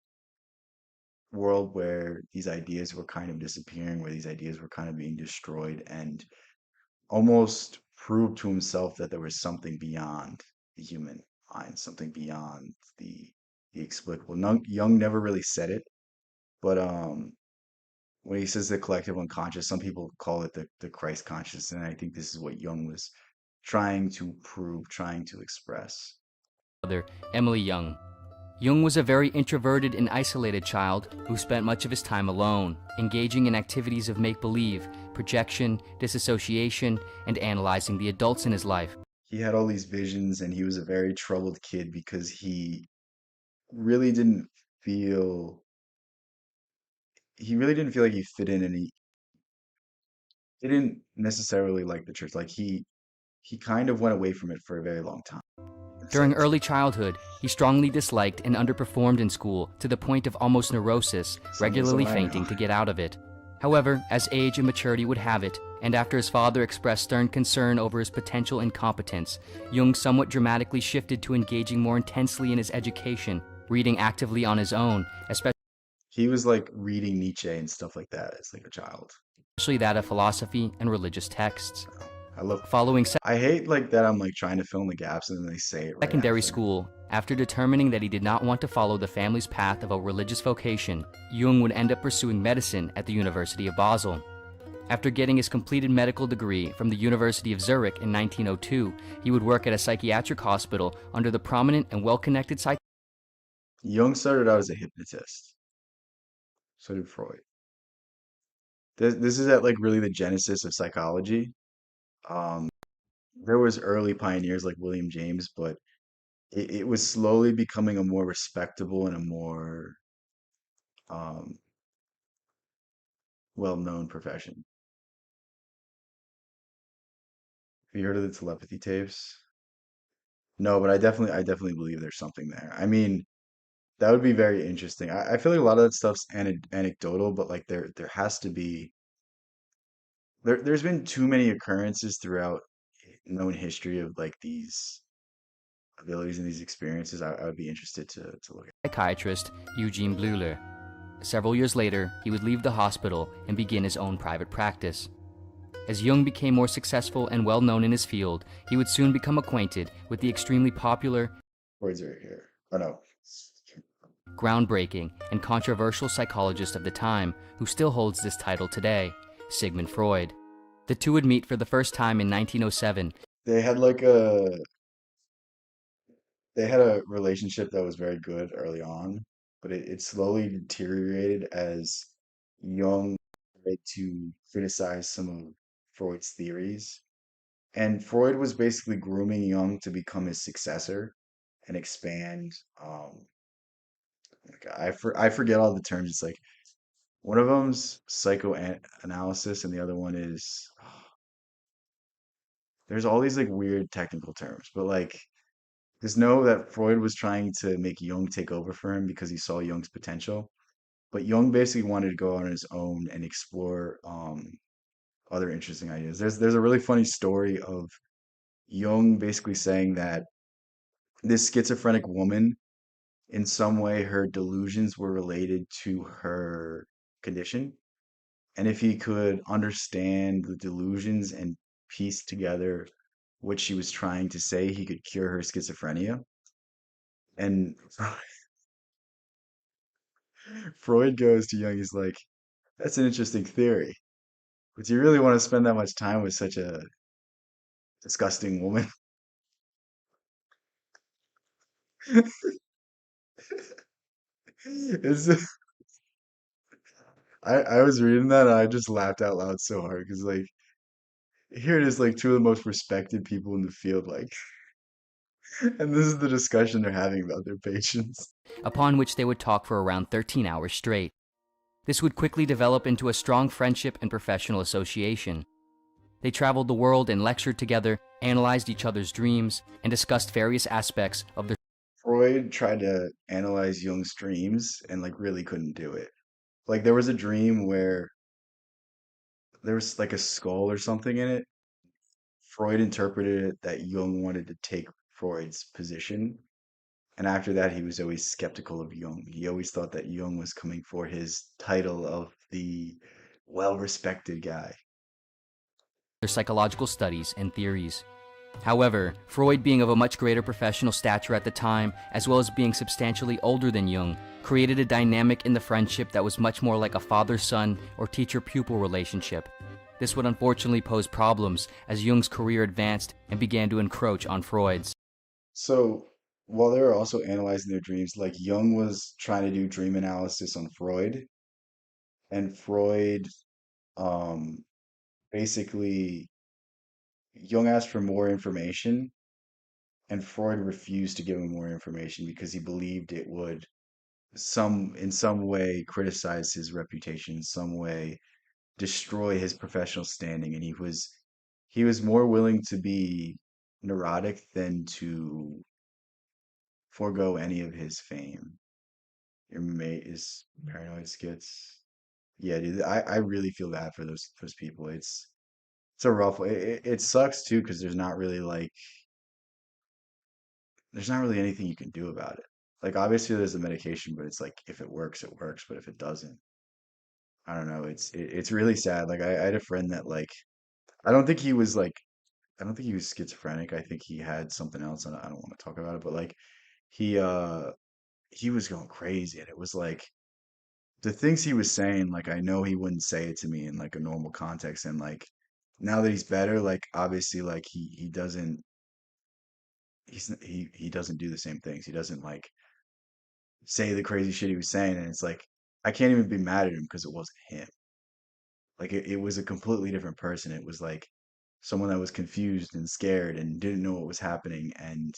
Speaker 1: world where these ideas were kind of disappearing, where these ideas were kind of being destroyed, and almost prove to himself that there was something beyond the human mind, something beyond the explicable. Jung never really said it, but when he says the collective unconscious, some people call it the Christ conscious, and I think this is what Jung was trying to prove, trying to express.
Speaker 5: Emily Jung. Jung was a very introverted and isolated child who spent much of his time alone, engaging in activities of make-believe, projection, disassociation, and analyzing the adults in his life.
Speaker 1: He had all these visions, and he was a very troubled kid because he really didn't feel like he fit in, and he didn't necessarily like the church. Like he kind of went away from it for a very long time.
Speaker 5: During early childhood, he strongly disliked and underperformed in school to the point of almost neurosis, regularly fainting to get out of it. However, as age and maturity would have it, and after his father expressed stern concern over his potential incompetence, Jung somewhat dramatically shifted to engaging more intensely in his education, reading actively on his own,
Speaker 1: He was like reading Nietzsche and stuff like that as like a child.
Speaker 5: especially that of philosophy and religious texts.
Speaker 1: I love.
Speaker 5: Following
Speaker 1: I hate like that. I'm like trying to fill in the gaps and then they say it right
Speaker 5: secondary
Speaker 1: after.
Speaker 5: school, after determining that he did not want to follow the family's path of a religious vocation, Jung would end up pursuing medicine at the University of Basel. After getting his completed medical degree from the University of Zurich in 1902, he would work at a psychiatric hospital under the prominent and well-connected
Speaker 1: Jung started out as a hypnotist. So did Freud. This is at like really the genesis of psychology. Um, there was early pioneers like William James, but it was slowly becoming a more respectable and a more um, well-known profession. Have you heard of the telepathy tapes? No, but I definitely believe there's something there. I mean, that would be very interesting. I feel like a lot of that stuff's anecdotal, but like there has to be there's been too many occurrences throughout known history of like these abilities and these experiences. I would be interested to look at.
Speaker 5: psychiatrist Eugene Bleuler. Several years later, he would leave the hospital and begin his own private practice. As Jung became more successful and well known in his field, he would soon become acquainted with the extremely popular,
Speaker 1: Words right here. Oh no.
Speaker 5: groundbreaking, and controversial psychologist of the time, who still holds this title today, Sigmund Freud. The two would meet for the first time in 1907.
Speaker 1: They had like a they had a relationship that was very good early on, but it slowly deteriorated as Jung tried to criticize some of Freud's theories. And Freud was basically grooming Jung to become his successor and expand. Like I forget all the terms. It's like one of them's psychoanalysis, and the other one is there's all these like weird technical terms, but like just know that Freud was trying to make Jung take over for him because he saw Jung's potential. But Jung basically wanted to go on his own and explore other interesting ideas. There's a really funny story of Jung basically saying that this schizophrenic woman, in some way, her delusions were related to her condition. And if he could understand the delusions and piece together what she was trying to say, he could cure her schizophrenia. And Freud goes to Jung, he's like, that's an interesting theory. But do you really want to spend that much time with such a disgusting woman? It's, I was reading that and I just laughed out loud so hard because like here it is like two of the most respected people in the field like and this is the discussion they're having about their patients.
Speaker 5: Upon which they would talk for around 13 hours straight. This would quickly develop into a strong friendship and professional association. They traveled the world and lectured together, analyzed each other's dreams, and discussed various aspects of their
Speaker 1: Freud tried to analyze Jung's dreams and like really couldn't do it. Like there was a dream where there was like a skull or something in it. Freud interpreted it that Jung wanted to take Freud's position. And after that, he was always skeptical of Jung. He always thought that Jung was coming for his title of the well-respected guy.
Speaker 5: psychological studies and theories. However, Freud, being of a much greater professional stature at the time, as well as being substantially older than Jung, created a dynamic in the friendship that was much more like a father-son or teacher-pupil relationship. This would unfortunately pose problems as Jung's career advanced and began to encroach on Freud's.
Speaker 1: So while they were also analyzing their dreams, like Jung was trying to do dream analysis on Freud, and Freud um, basically Jung asked for more information, and Freud refused to give him more information because he believed it would in some way criticize his reputation, in some way destroy his professional standing, and he was more willing to be neurotic than to forego any of his fame. Your mate is paranoid skits. Yeah, dude, I really feel bad for those people. It's a rough way. It sucks too because there's not really anything you can do about it. Like obviously there's a medication, but it's like if it works, it works. But if it doesn't, I don't know. It's really sad. Like I had a friend that like I don't think he was like I don't think he was schizophrenic. I think he had something else, and I don't want to talk about it. But like he uh he was going crazy, and it was like the things he was saying. Like I know he wouldn't say it to me in like a normal context, and like now that he's better, like obviously like he doesn't he doesn't do the same things. He doesn't like say the crazy shit he was saying, and it's like I can't even be mad at him because it wasn't him. Like it was a completely different person. It was like someone that was confused and scared and didn't know what was happening, and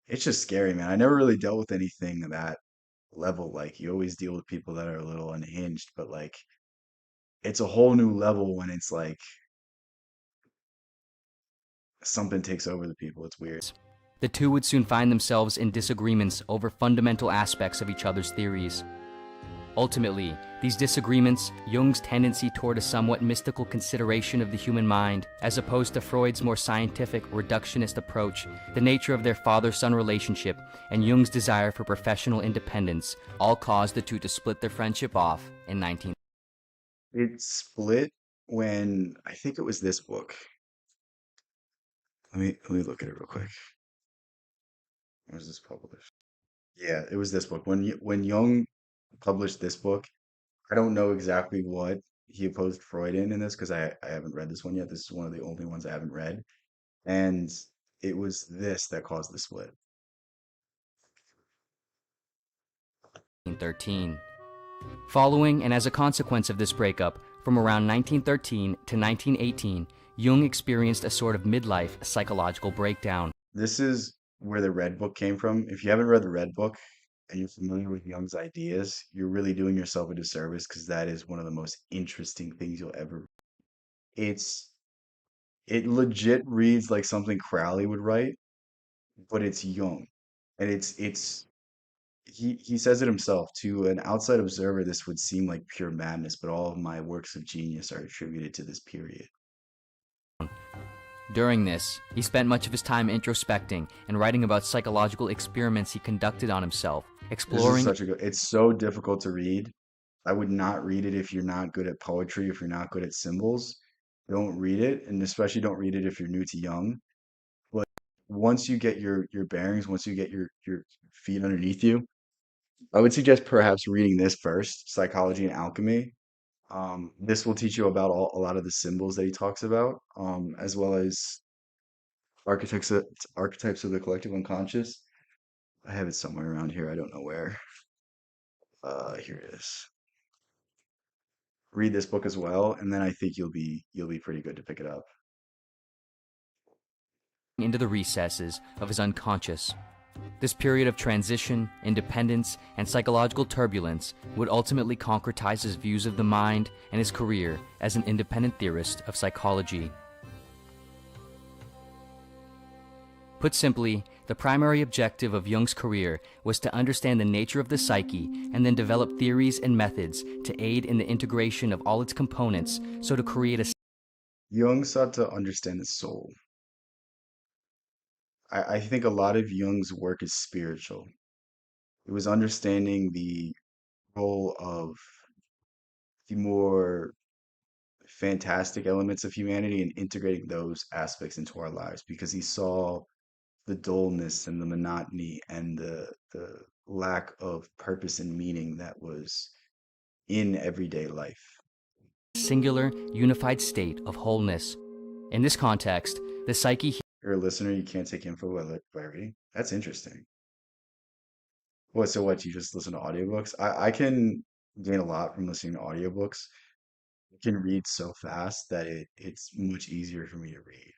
Speaker 1: it's just scary, man. I never really dealt with anything of that level. Like you always deal with people that are a little unhinged, but like it's a whole new level when it's like something takes over the people. It's weird.
Speaker 5: The two would soon find themselves in disagreements over fundamental aspects of each other's theories. Ultimately, these disagreements, Jung's tendency toward a somewhat mystical consideration of the human mind, as opposed to Freud's more scientific, reductionist approach, the nature of their father-son relationship, and Jung's desire for professional independence, all caused the two to split their friendship off in 19...
Speaker 1: It split when I think it was this book. Let me look at it real quick. When was this published? Yeah, it was this book. When Jung published this book, I don't know exactly what he opposed Freud in this because I haven't read this one yet. This is one of the only ones I haven't read. And it was this that caused the split.
Speaker 5: 1913. Following and as a consequence of this breakup, from around 1913 to 1918, Jung experienced a sort of midlife psychological breakdown.
Speaker 1: This is where the Red Book came from. If you haven't read the Red Book and you're familiar with Jung's ideas, you're really doing yourself a disservice because that is one of the most interesting things you'll ever. It's it legit reads like something Crowley would write, but it's Jung. And it's he says it himself. To an outside observer, this would seem like pure madness, but all of my works of genius are attributed to this period.
Speaker 5: During this, he spent much of his time introspecting and writing about psychological experiments he conducted on himself,
Speaker 1: This is
Speaker 5: exploring
Speaker 1: such a good, it's so difficult to read. I would not read it if you're not good at poetry, if you're not good at symbols. Don't read it, and especially don't read it if you're new to Jung. But once you get your bearings, once you get your feet underneath you, I would suggest perhaps reading this first, Psychology and Alchemy. This will teach you about a lot of the symbols that he talks about, as well as archetypes archetypes of the collective unconscious. I have it somewhere around here. I don't know where. Here it is. Read this book as well, and then I think you'll be pretty good to pick it up.
Speaker 5: into the recesses of his unconscious. This period of transition, independence, and psychological turbulence would ultimately concretize his views of the mind and his career as an independent theorist of psychology. Put simply, the primary objective of Jung's career was to understand the nature of the psyche and then develop theories and methods to aid in the integration of all its components so to create a
Speaker 1: Jung sought to understand the soul. I think a lot of Jung's work is spiritual. It was understanding the role of the more fantastic elements of humanity and integrating those aspects into our lives because he saw the dullness and the monotony and the lack of purpose and meaning that was in everyday life.
Speaker 5: singular, unified state of wholeness. In this context, the psyche
Speaker 1: You're a listener, you can't take info by reading. That's interesting. What, so what, you just listen to audiobooks? I can gain a lot from listening to audiobooks. I can read so fast that it's much easier for me to read.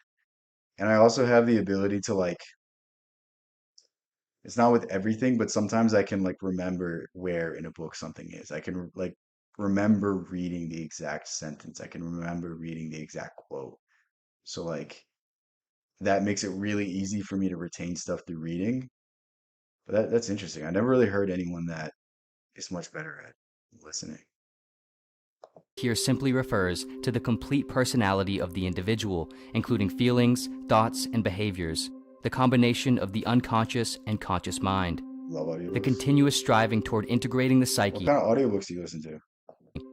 Speaker 1: And I also have the ability to like, it's not with everything, but sometimes I can like remember where in a book something is. I can like remember reading the exact sentence. I can remember reading the exact quote. So like that makes it really easy for me to retain stuff through reading. But that's interesting. I never really heard anyone that is much better at listening.
Speaker 5: here simply refers to the complete personality of the individual, including feelings, thoughts, and behaviors, the combination of the unconscious and conscious mind,
Speaker 1: Love
Speaker 5: the
Speaker 1: audiobooks.
Speaker 5: continuous striving toward integrating the
Speaker 1: What
Speaker 5: psyche
Speaker 1: kind of audiobooks do you listen to?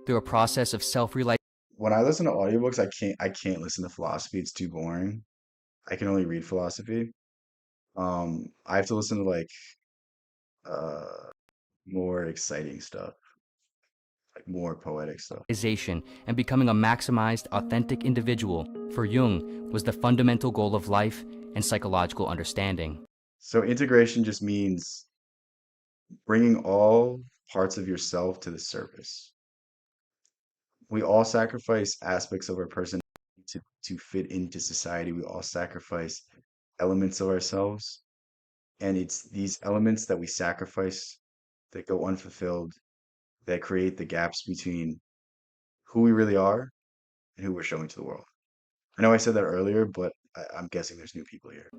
Speaker 5: through a process of self-realization
Speaker 1: When I listen to audiobooks, I can't listen to philosophy. It's too boring. I can only read philosophy. I have to listen to like uh more exciting stuff, like more poetic stuff.
Speaker 5: And becoming a maximized, authentic individual for Jung was the fundamental goal of life and psychological understanding.
Speaker 1: So integration just means bringing all parts of yourself to the surface. We all sacrifice aspects of our personality to fit into society. We all sacrifice elements of ourselves. And it's these elements that we sacrifice that go unfulfilled that create the gaps between who we really are and who we're showing to the world. I know I said that earlier, but I'm guessing there's new people here.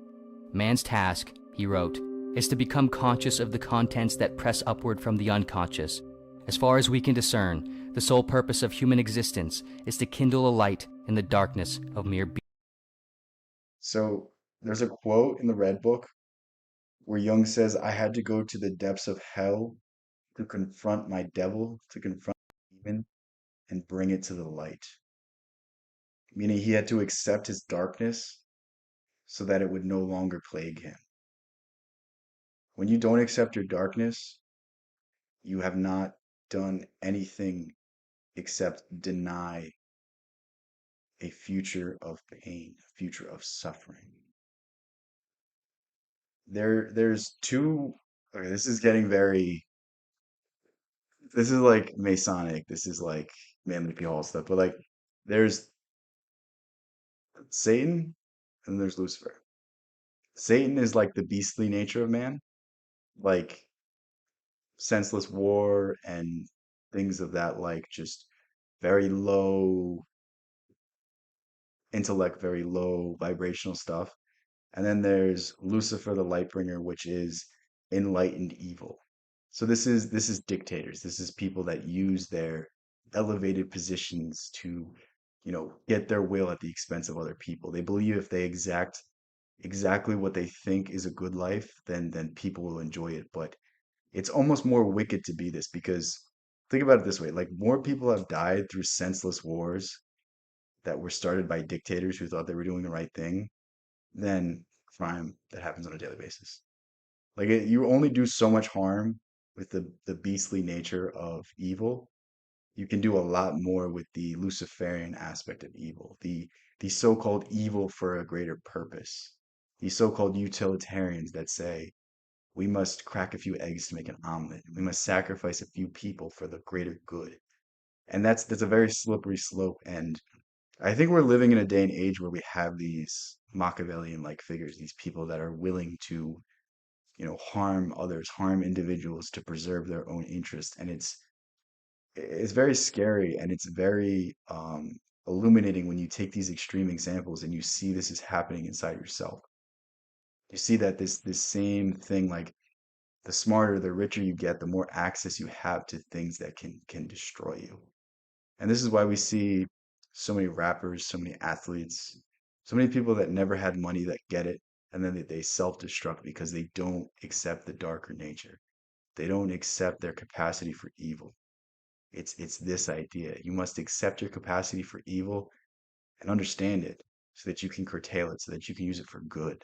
Speaker 5: Man's task, he wrote, is to become conscious of the contents that press upward from the unconscious. As far as we can discern, the sole purpose of human existence is to kindle a light in the darkness of mere being.
Speaker 1: So there's a quote in the Red Book where Jung says, I had to go to the depths of hell to confront my devil, to confront my demon, and bring it to the light. Meaning he had to accept his darkness so that it would no longer plague him. When you don't accept your darkness, you have not done anything except deny a future of pain, a future of suffering. There's two, okay, this is like Masonic, this is like Manly P. Hall stuff, but like there's Satan and there's Lucifer. Satan is like the beastly nature of man, like senseless war and things of that, like just very low intellect, very low vibrational stuff. And then there's Lucifer the Lightbringer, which is enlightened evil. So this is dictators. This is people that use their elevated positions to, get their will at the expense of other people. They believe if they exact exactly what they think is a good life, then people will enjoy it. But it's almost more wicked to be this because think about it this way, like more people have died through senseless wars that were started by dictators who thought they were doing the right thing than crime that happens on a daily basis. Like you only do so much harm with the beastly nature of evil. You can do a lot more with the Luciferian aspect of evil, the so-called evil for a greater purpose, the so-called utilitarians that say we must crack a few eggs to make an omelet. We must sacrifice a few people for the greater good. And that's a very slippery slope. And I think we're living in a day and age where we have these Machiavellian like figures, these people that are willing to, harm others, harm individuals to preserve their own interest. And it's very scary and it's very illuminating when you take these extreme examples and you see this is happening inside yourself. You see that this same thing, like the smarter, the richer you get, the more access you have to things that can destroy you. And this is why we see so many rappers, so many athletes, so many people that never had money that get it, and then they self-destruct because they don't accept the darker nature. They don't accept their capacity for evil. It's this idea. You must accept your capacity for evil and understand it so that you can curtail it, so that you can use it for good.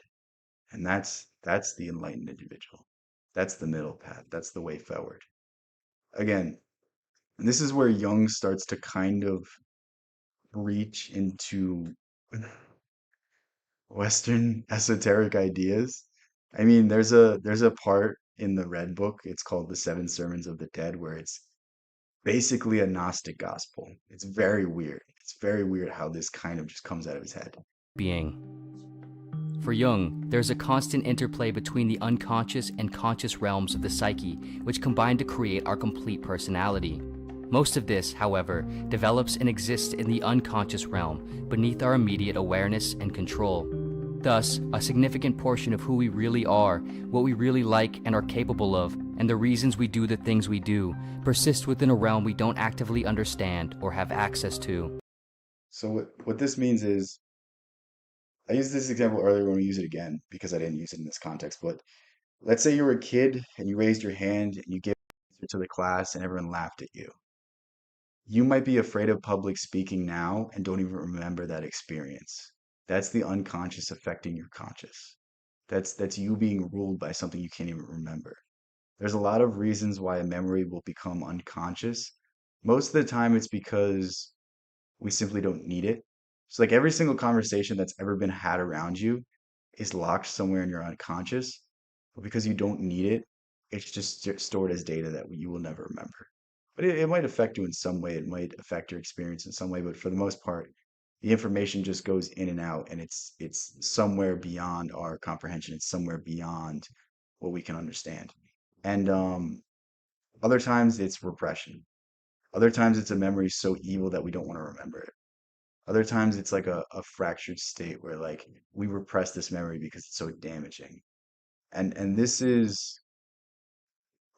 Speaker 1: And that's the enlightened individual. That's the middle path. That's the way forward. Again, and this is where Jung starts to kind of reach into Western esoteric ideas. I mean, there's a part in the Red Book, it's called the Seven Sermons of the Dead, where it's basically a Gnostic gospel. It's very weird. It's very weird how this kind of just comes out of his head.
Speaker 5: For Jung, there is a constant interplay between the unconscious and conscious realms of the psyche, which combine to create our complete personality. Most of this, however, develops and exists in the unconscious realm, beneath our immediate awareness and control. Thus, a significant portion of who we really are, what we really like and are capable of, and the reasons we do the things we do, persist within a realm we don't actively understand or have access to.
Speaker 1: So what this means is, I used this example earlier when we use it again because I didn't use it in this context, but let's say you were a kid and you raised your hand and you gave an answer to the class and everyone laughed at you. You might be afraid of public speaking now and don't even remember that experience. That's the unconscious affecting your conscious. That's you being ruled by something you can't even remember. There's a lot of reasons why a memory will become unconscious. Most of the time, it's because we simply don't need it. So, like every single conversation that's ever been had around you is locked somewhere in your unconscious, but because you don't need it, it's just stored as data that you will never remember. But it might affect you in some way. It might affect your experience in some way, but for the most part, the information just goes in and out, and it's somewhere beyond our comprehension. It's somewhere beyond what we can understand. And other times it's repression. Other times it's a memory so evil that we don't want to remember it. Other times it's like a fractured state where like we repress this memory because it's so damaging. And this is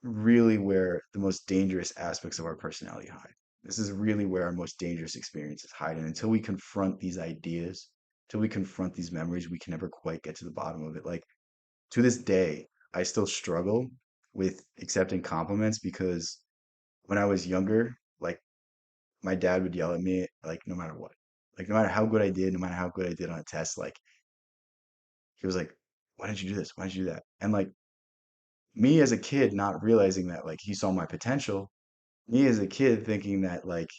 Speaker 1: really where the most dangerous aspects of our personality hide. This is really where our most dangerous experiences hide. And until we confront these ideas, until we confront these memories, we can never quite get to the bottom of it. Like to this day, I still struggle with accepting compliments because when I was younger, like my dad would yell at me like no matter what. Like no matter how good I did, no matter how good I did on a test, like he was like, "Why didn't you do this? Why didn't you do that?" And like me as a kid not realizing that like he saw my potential, me as a kid thinking that like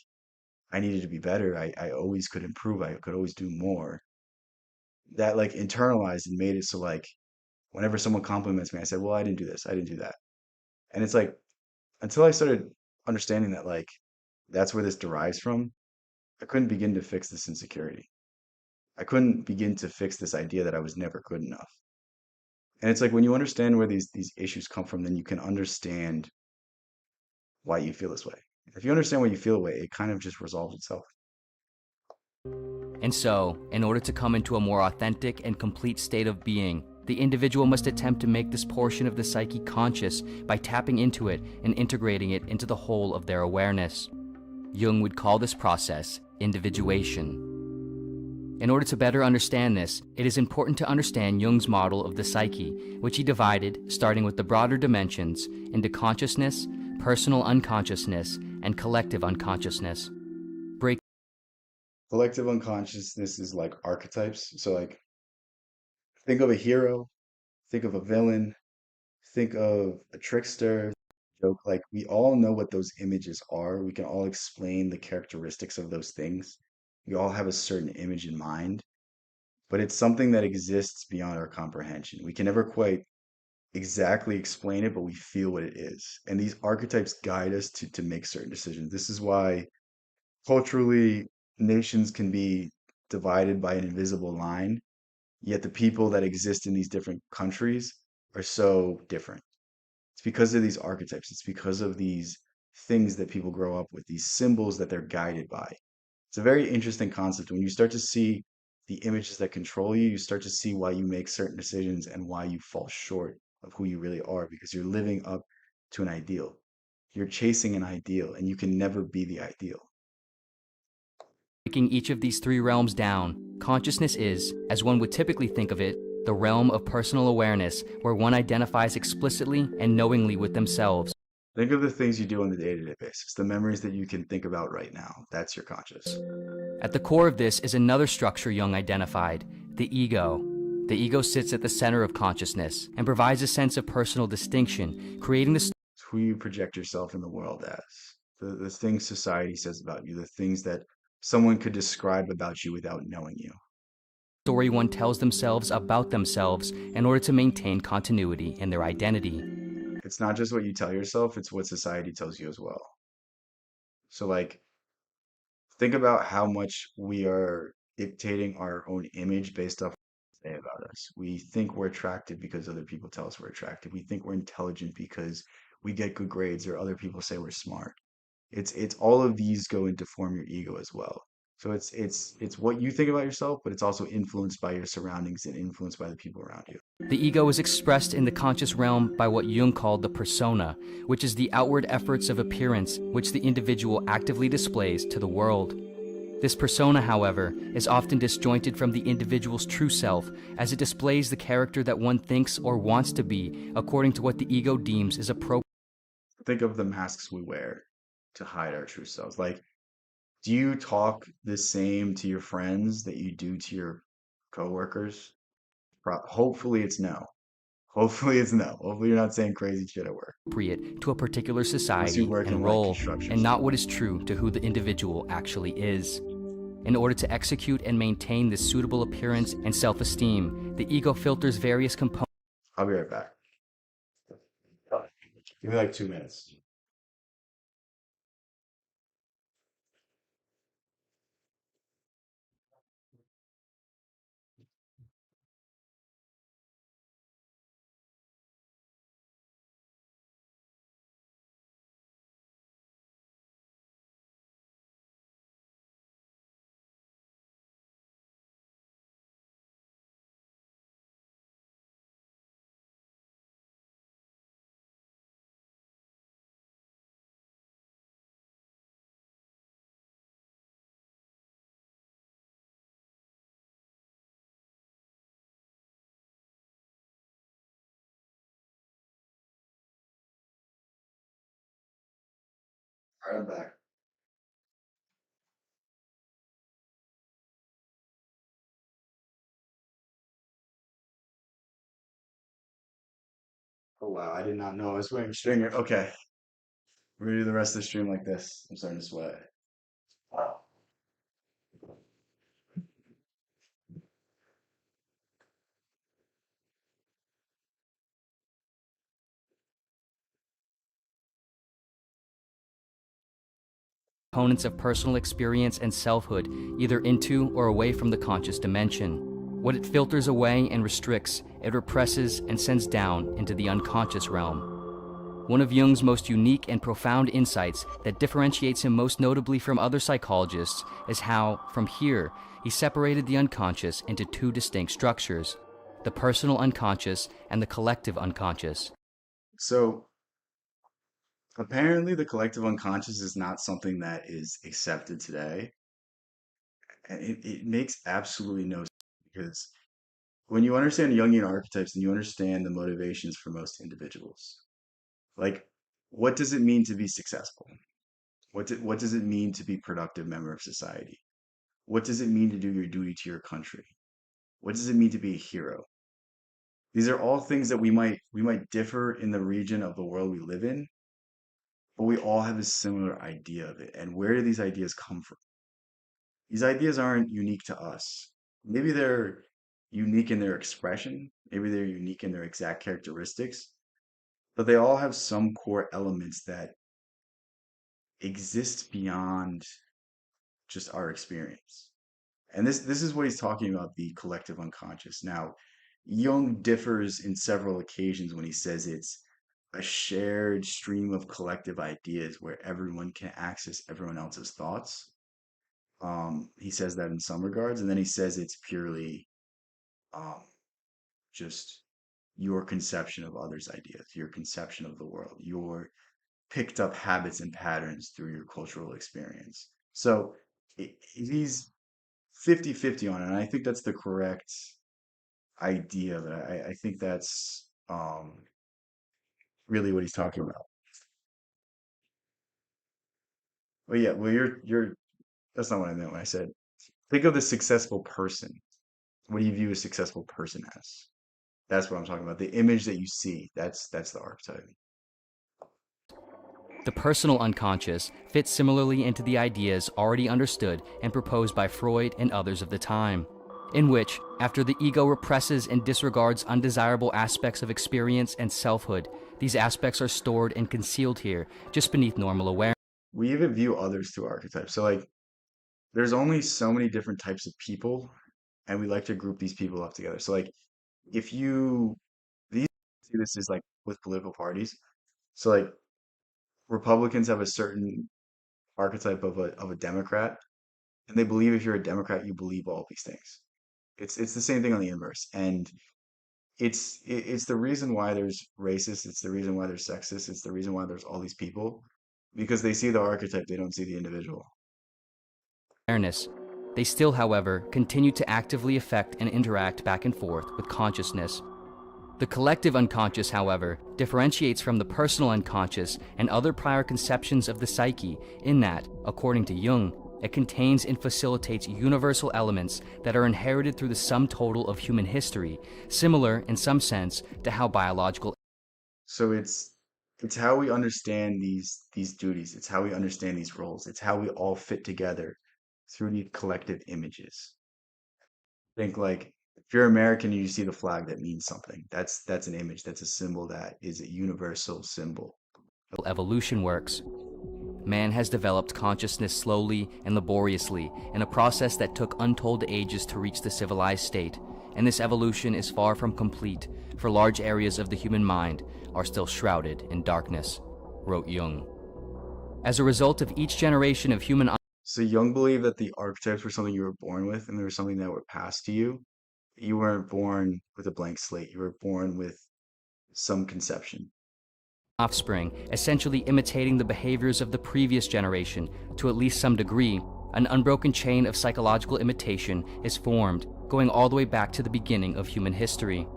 Speaker 1: I needed to be better, I always could improve, I could always do more. That like internalized and made it so like whenever someone compliments me, I said, "Well, I didn't do this, I didn't do that." And it's like until I started understanding that like that's where this derives from, I couldn't begin to fix this insecurity. I couldn't begin to fix this idea that I was never good enough. And it's like when you understand where these issues come from, then you can understand why you feel this way. If you understand why you feel a way, it kind of just resolves itself.
Speaker 5: And so, in order to come into a more authentic and complete state of being, the individual must attempt to make this portion of the psyche conscious by tapping into it and integrating it into the whole of their awareness. Jung would call this process individuation. In order to better understand this, it is important to understand Jung's model of the psyche, which he divided, starting with the broader dimensions, into consciousness, personal unconsciousness, and collective unconsciousness.
Speaker 1: Collective unconsciousness is like archetypes. So like think of a hero, think of a villain, think of a trickster, joke. Like we all know what those images are. We can all explain the characteristics of those things. We all have a certain image in mind, but it's something that exists beyond our comprehension. We can never quite exactly explain it, but we feel what it is. And these archetypes guide us to make certain decisions. This is why culturally nations can be divided by an invisible line, yet the people that exist in these different countries are so different. It's because of these archetypes, it's because of these things that people grow up with, these symbols that they're guided by. It's a very interesting concept. When you start to see the images that control you, you start to see why you make certain decisions and why you fall short of who you really are because you're living up to an ideal. You're chasing an ideal and you can never be the ideal.
Speaker 5: Breaking each of these three realms down, consciousness is, as one would typically think of it, the realm of personal awareness where one identifies explicitly and knowingly with themselves.
Speaker 1: Think of the things you do on the day-to-day basis, the memories that you can think about right now. That's your conscious.
Speaker 5: At the core of this is another structure Jung identified, the ego. The ego sits at the center of consciousness and provides a sense of personal distinction, creating the
Speaker 1: It's who you project yourself in the world as, the things society says about you, the things that someone could describe about you without knowing you.
Speaker 5: story one tells themselves about themselves in order to maintain continuity in their identity.
Speaker 1: It's not just what you tell yourself, it's what society tells you as well. So, like, think about how much we are dictating our own image based off what they say about us. We think we're attractive because other people tell us we're attractive. We think we're intelligent because we get good grades or other people say we're smart. It's all of these go into form your ego as well. So it's what you think about yourself, but it's also influenced by your surroundings and influenced by the people around you.
Speaker 5: The ego is expressed in the conscious realm by what Jung called the persona, which is the outward efforts of appearance which the individual actively displays to the world. This persona, however, is often disjointed from the individual's true self, as it displays the character that one thinks or wants to be according to what the ego deems is appropriate.
Speaker 1: Think of the masks we wear to hide our true selves. Like, do you talk the same to your friends that you do to your coworkers? Hopefully it's no. Hopefully it's no. Hopefully you're not saying crazy shit at work.
Speaker 5: Appropriate to a particular
Speaker 1: Unless you
Speaker 5: society
Speaker 1: work in
Speaker 5: and
Speaker 1: like
Speaker 5: role,
Speaker 1: construction.
Speaker 5: and not what is true to who the individual actually is. In order to execute and maintain this suitable appearance and self-esteem, the ego filters various components.
Speaker 1: I'll be right back. Give me like 2 minutes. All right, I'm back. Oh wow, I did not know I was wearing a stringer. Okay, we're gonna do the rest of the stream like this. I'm starting to sweat. Wow.
Speaker 5: Components of personal experience and selfhood, either into or away from the conscious dimension. What it filters away and restricts, it represses and sends down into the unconscious realm. One of Jung's most unique and profound insights that differentiates him most notably from other psychologists is how, from here, he separated the unconscious into two distinct structures: the personal unconscious and the collective unconscious.
Speaker 1: So apparently the collective unconscious is not something that is accepted today. And it makes absolutely no sense because when you understand Jungian archetypes and you understand the motivations for most individuals, like what does it mean to be successful? What does it mean to be productive member of society? What does it mean to do your duty to your country? What does it mean to be a hero? These are all things that we might differ in the region of the world we live in, but we all have a similar idea of it. And where do these ideas come from? These ideas aren't unique to us. Maybe they're unique in their expression, maybe they're unique in their exact characteristics, but they all have some core elements that exist beyond just our experience. And this is what he's talking about, the collective unconscious. Now, Jung differs in several occasions when he says it's a shared stream of collective ideas where everyone can access everyone else's thoughts. He says that in some regards, and then he says it's purely um, just your conception of others' ideas, your conception of the world, your picked up habits and patterns through your cultural experience. So he's 50-50 on it, and I think that's the correct idea. That I think that's really what he's talking about. Well, yeah, well, you're that's not what I meant when I said think of the successful person. What do you view a successful person as? That's what I'm talking about. The image that you see, that's the archetype.
Speaker 5: The personal unconscious fits similarly into the ideas already understood and proposed by Freud and others of the time, in which, after the ego represses and disregards undesirable aspects of experience and selfhood, these aspects are stored and concealed here, just beneath normal awareness.
Speaker 1: We even view others through archetypes. So like there's only so many different types of people, and we like to group these people up together. So like if you these see this is like with political parties. So like Republicans have a certain archetype of a Democrat, and they believe if you're a Democrat, you believe all these things. It's the same thing on the inverse, and it's the reason why there's racist. It's the reason why there's sexist. It's the reason why there's all these people because they see the archetype, they don't see the individual.
Speaker 5: They still, however, continue to actively affect and interact back and forth with consciousness. The collective unconscious, however, differentiates from the personal unconscious and other prior conceptions of the psyche in that, according to Jung, It contains and facilitates universal elements that are inherited through the sum total of human history, similar in some sense to how biological.
Speaker 1: So it's how we understand these duties. It's how we understand these roles. It's how we all fit together through these collective images. Think like if you're American and you see the flag, that means something. That's an image. That's a symbol that is a universal symbol.
Speaker 5: Evolution works. Man has developed consciousness slowly and laboriously in a process that took untold ages to reach the civilized state, and this evolution is far from complete, for large areas of the human mind are still shrouded in darkness, wrote Jung. As a result of each generation of human.
Speaker 1: So Jung believed that the archetypes were something you were born with, and they were something that were passed to you. You weren't born with a blank slate. You were born with some conception.
Speaker 5: Offspring, essentially imitating the behaviors of the previous generation to at least some degree, an unbroken chain of psychological imitation is formed, going all the way back to the beginning of human history.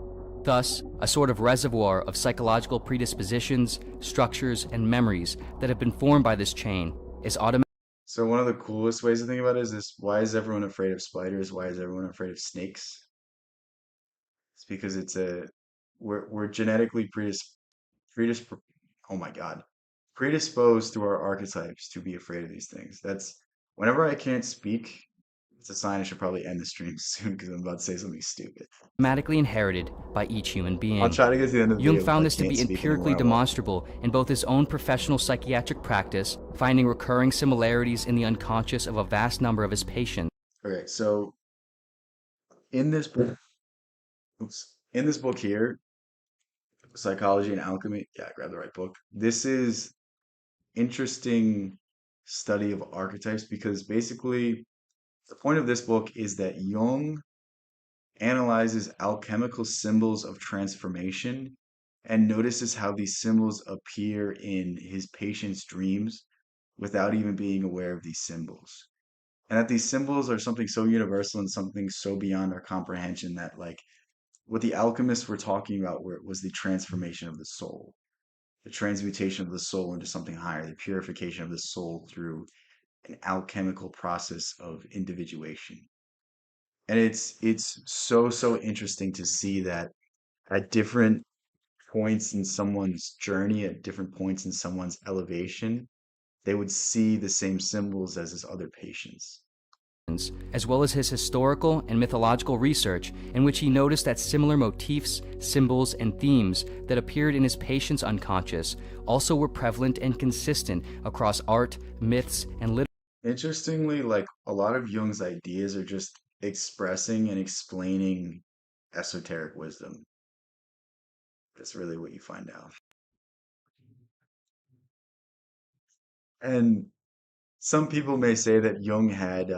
Speaker 5: Thus, a sort of reservoir of psychological predispositions, structures, and memories that have been formed by this chain is automatic.
Speaker 1: So one of the coolest ways to think about it is this: why is everyone afraid of spiders? Why is everyone afraid of snakes? It's because we're genetically predis oh my God, predisposed through our archetypes to be afraid of these things. That's whenever I can't speak, it's a sign I should probably end the stream soon because I'm about to say something stupid.
Speaker 5: Automatically inherited by each human
Speaker 1: I'll
Speaker 5: being.
Speaker 1: try to get to the end of the
Speaker 5: Jung
Speaker 1: video.
Speaker 5: found
Speaker 1: If
Speaker 5: this
Speaker 1: I
Speaker 5: to
Speaker 1: can't
Speaker 5: be
Speaker 1: speak
Speaker 5: empirically
Speaker 1: anymore, I won't.
Speaker 5: demonstrable in both his own professional psychiatric practice, finding recurring similarities in the unconscious of a vast number of his patients.
Speaker 1: Okay, so in this book, in this book here, Psychology and Alchemy, yeah, I grabbed the right book. This is interesting study of archetypes because basically the point of this book is that Jung analyzes alchemical symbols of transformation and notices how these symbols appear in his patient's dreams without even being aware of these symbols. And that these symbols are something so universal and something so beyond our comprehension that, like, what the alchemists were talking about was the transformation of the soul, the transmutation of the soul into something higher, the purification of the soul through an alchemical process of individuation. And it's so interesting to see that at different points in someone's journey, at different points in someone's elevation, they would see the same symbols as his other patients.
Speaker 5: As well as his historical and mythological research, in which he noticed that similar motifs, symbols, and themes that appeared in his patient's unconscious also were prevalent and consistent across art, myths, and literature.
Speaker 1: Interestingly, like a lot of Jung's ideas are just expressing and explaining esoteric wisdom. That's really what you find out. And some people may say that Jung had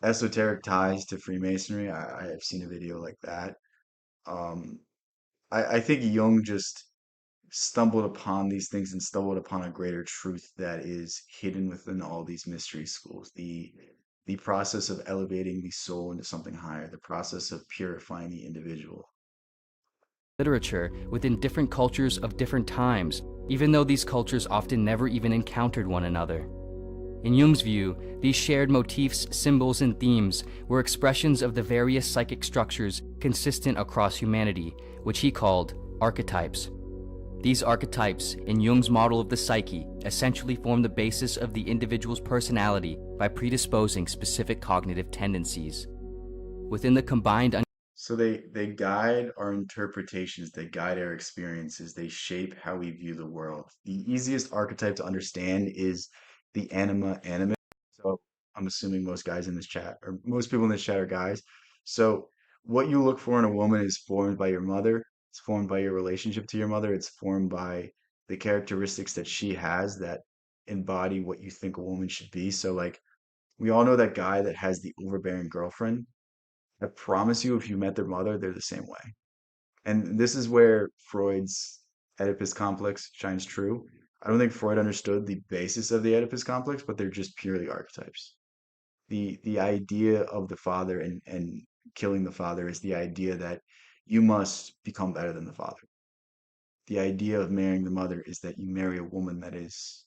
Speaker 1: esoteric ties to Freemasonry. I have seen a video like that. Um, I think Jung just stumbled upon these things and stumbled upon a greater truth that is hidden within all these mystery schools. The process of elevating the soul into something higher, the process of purifying the individual.
Speaker 5: Literature within different cultures of different times, even though these cultures often never even encountered one another. In Jung's view, these shared motifs, symbols, and themes were expressions of the various psychic structures consistent across humanity, which he called archetypes. These archetypes, in Jung's model of the psyche, essentially form the basis of the individual's personality by predisposing specific cognitive tendencies. Within the combined
Speaker 1: So they guide our interpretations, they guide our experiences, they shape how we view the world. The easiest archetype to understand is the anima animus. So I'm assuming most guys in this chat, or most people in this chat are guys. So what you look for in a woman is formed by your mother, it's formed by your relationship to your mother, it's formed by the characteristics that she has that embody what you think a woman should be. So like we all know that guy that has the overbearing girlfriend. I promise you, if you met their mother, they're the same way. And this is where Freud's Oedipus complex shines true. I don't think Freud understood the basis of the Oedipus complex, but they're just purely archetypes. The idea of the father and killing the father is the idea that you must become better than the father. The idea of marrying the mother is that you marry a woman that is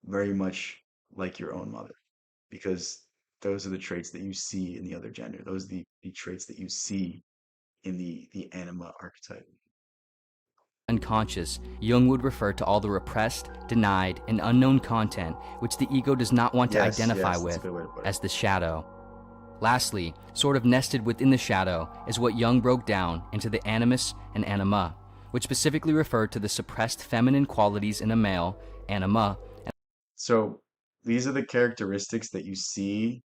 Speaker 1: very much like your own mother, because those are the traits that you see in the other gender. Those are the traits that you see in the anima archetype.
Speaker 5: Unconscious, Jung would refer to all the repressed, denied, and unknown content which the ego does not want to
Speaker 1: Yes,
Speaker 5: identify
Speaker 1: yes, that's a
Speaker 5: with
Speaker 1: good way to put it.
Speaker 5: as the shadow. Lastly, sort of nested within the shadow is what Jung broke down into the animus and anima, which specifically referred to the suppressed feminine qualities in a male, anima.
Speaker 1: So these are the characteristics that you see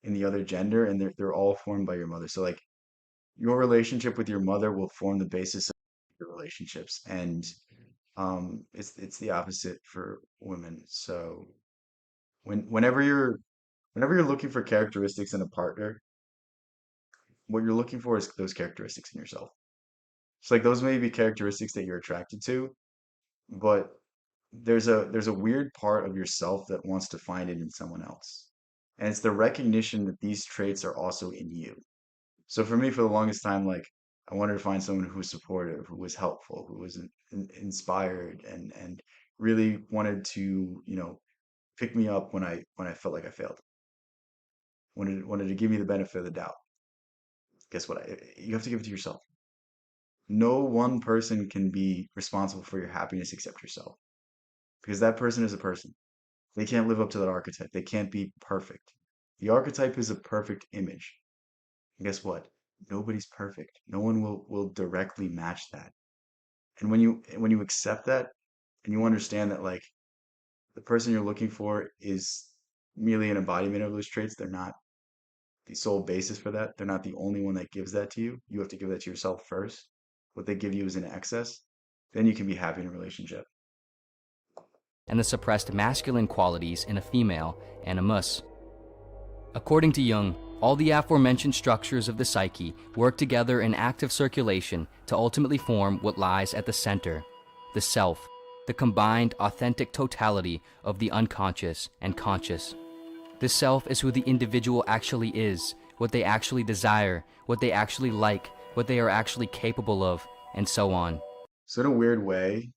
Speaker 1: in the other gender, and they're all formed by your mother. So like your relationship with your mother will form the basis of your relationships, and it's the opposite for women. So whenever you're looking for characteristics in a partner, what you're looking for is those characteristics in yourself. So like those may be characteristics that you're attracted to, but there's a weird part of yourself that wants to find it in someone else. And it's the recognition that these traits are also in you. So for me, for the longest time, like I wanted to find someone who was supportive, who was helpful, who was inspired, and really wanted to, pick me up when I felt like I failed. Wanted to give me the benefit of the doubt. Guess what? You have to give it to yourself. No one person can be responsible for your happiness except yourself, because that person is a person. They can't live up to that archetype. They can't be perfect. The archetype is a perfect image. And guess what? Nobody's perfect. No one will directly match that. And when you accept that and you understand that like the person you're looking for is merely an embodiment of those traits, they're not the sole basis for that. They're not the only one that gives that to you. You have to give that to yourself first. What they give you is in excess. Then you can be happy in a relationship.
Speaker 5: And the suppressed masculine qualities in a female, animus. According to Jung, all the aforementioned structures of the psyche work together in active circulation to ultimately form what lies at the center, the self, the combined authentic totality of the unconscious and conscious. The self is who the individual actually is, what they actually desire, what they actually like, what they are actually capable of, and so on.
Speaker 1: So in a weird way,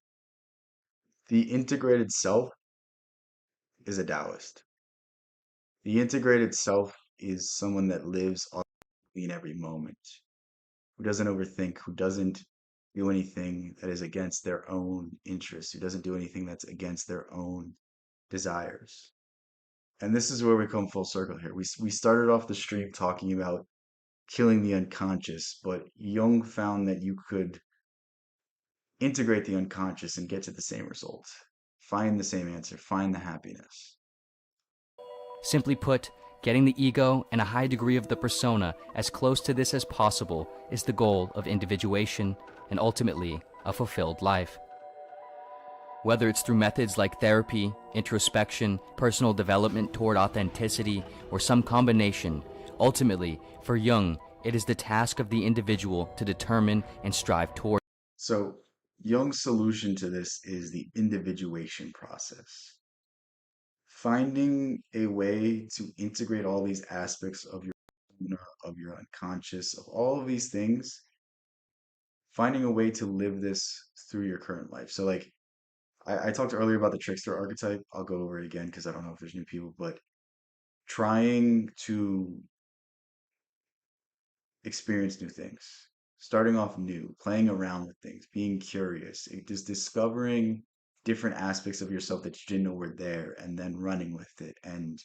Speaker 1: the integrated self is a Taoist. The integrated self is someone that lives authentically in every moment, who doesn't overthink, who doesn't do anything that is against their own interests, who doesn't do anything that's against their own desires. And this is where we come full circle here. We started off the stream talking about killing the unconscious, but Jung found that you could integrate the unconscious and get to the same result. Find the same answer, find the happiness.
Speaker 5: Simply put, getting the ego and a high degree of the persona as close to this as possible is the goal of individuation and ultimately a fulfilled life. Whether it's through methods like therapy, introspection, personal development toward authenticity, or some combination, ultimately, for Jung, it is the task of the individual to determine and strive toward.
Speaker 1: So Jung's solution to this is the individuation process. Finding a way to integrate all these aspects of your unconscious, of all of these things, finding a way to live this through your current life. So like I talked earlier about the trickster archetype. I'll go over it again because I don't know if there's new people, but trying to experience new things, starting off new, playing around with things, being curious, just discovering different aspects of yourself that you didn't know were there, and then running with it. And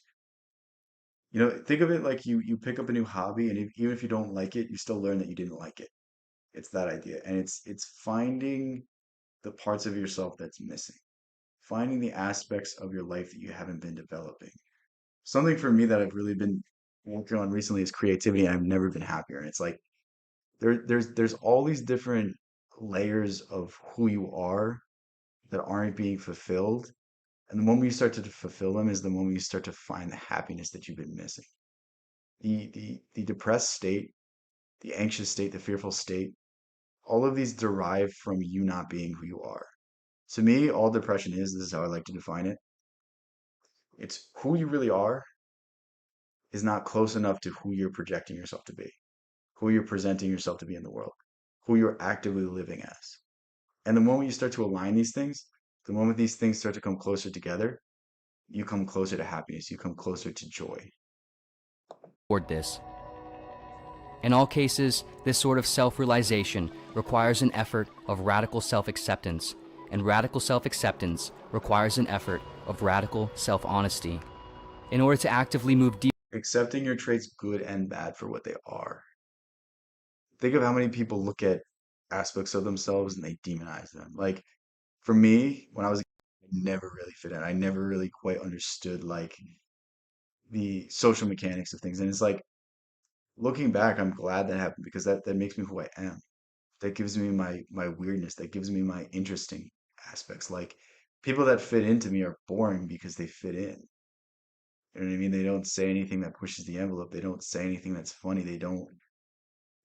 Speaker 1: think of it like you pick up a new hobby, and even if you don't like it, you still learn that you didn't like it. It's that idea, and it's finding the parts of yourself that's missing, finding the aspects of your life that you haven't been developing. Something for me that I've really been working on recently is creativity, and I've never been happier. And it's like there's all these different layers of who you are that aren't being fulfilled. And the moment you start to fulfill them is the moment you start to find the happiness that you've been missing. The depressed state, the anxious state, the fearful state, all of these derive from you not being who you are. To me, all depression is, this is how I like to define it. It's who you really are is not close enough to who you're projecting yourself to be, who you're presenting yourself to be in the world, who you're actively living as. And the moment you start to align these things, the moment these things start to come closer together, you come closer to happiness, you come closer to joy.
Speaker 5: Toward this. In all cases, this sort of self-realization requires an effort of radical self-acceptance, and radical self-acceptance requires an effort of radical self-honesty. In order to actively move deep,
Speaker 1: Accepting your traits, good and bad, for what they are. Think of how many people look at aspects of themselves and they demonize them. Like for me, when I was a kid, I never really fit in. I never really quite understood like the social mechanics of things. And it's like looking back, I'm glad that happened because that makes me who I am. That gives me my weirdness. That gives me my interesting aspects. Like people that fit into me are boring because they fit in. You know what I mean? They don't say anything that pushes the envelope. They don't say anything that's funny. They don't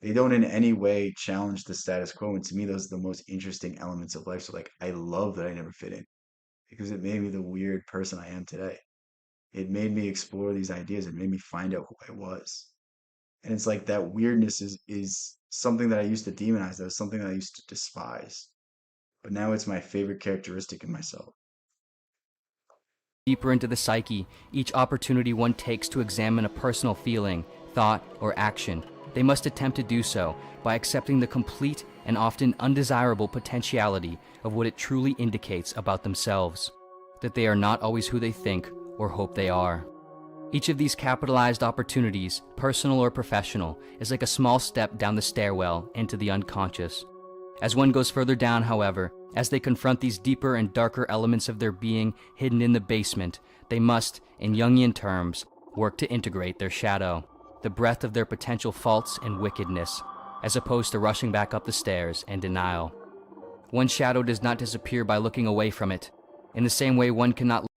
Speaker 1: in any way challenge the status quo. And to me, those are the most interesting elements of life. So like I love that I never fit in because it made me the weird person I am today. It made me explore these ideas. It made me find out who I was. And it's like that weirdness is something that I used to demonize. That was something that I used to despise. But now it's my favorite characteristic in myself.
Speaker 5: deeper into the psyche, each opportunity one takes to examine a personal feeling, thought, or action, they must attempt to do so by accepting the complete and often undesirable potentiality of what it truly indicates about themselves, that they are not always who they think or hope they are. Each of these capitalized opportunities, personal or professional, is like a small step down the stairwell into the unconscious. As one goes further down, however, as they confront these deeper and darker elements of their being hidden in the basement, they must, in Jungian terms, work to integrate their shadow, the breadth of their potential faults and wickedness, as opposed to rushing back up the stairs in denial. One's shadow does not disappear by looking away from it. In the same way, one cannot.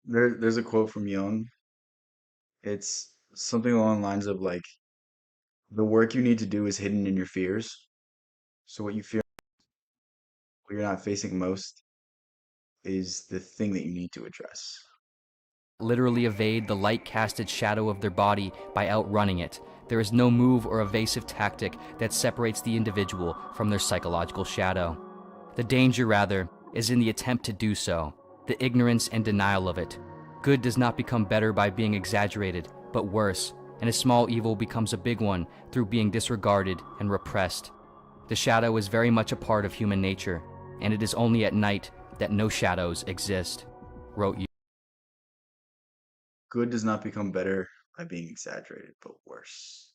Speaker 1: There's a quote from Jung. It's something along the lines of like, the work you need to do is hidden in your fears. So what you fear, what you're not facing most, is the thing that you need to address.
Speaker 5: Literally evade the light-casted shadow of their body by outrunning it. There is no move or evasive tactic that separates the individual from their psychological shadow. The danger, rather, is in the attempt to do so, the ignorance and denial of it. Good does not become better by being exaggerated, but worse, and a small evil becomes a big one through being disregarded and repressed. The shadow is very much a part of human nature, and it is only at night that no shadows exist, wrote Jung.
Speaker 1: Good does not become better by being exaggerated, but worse.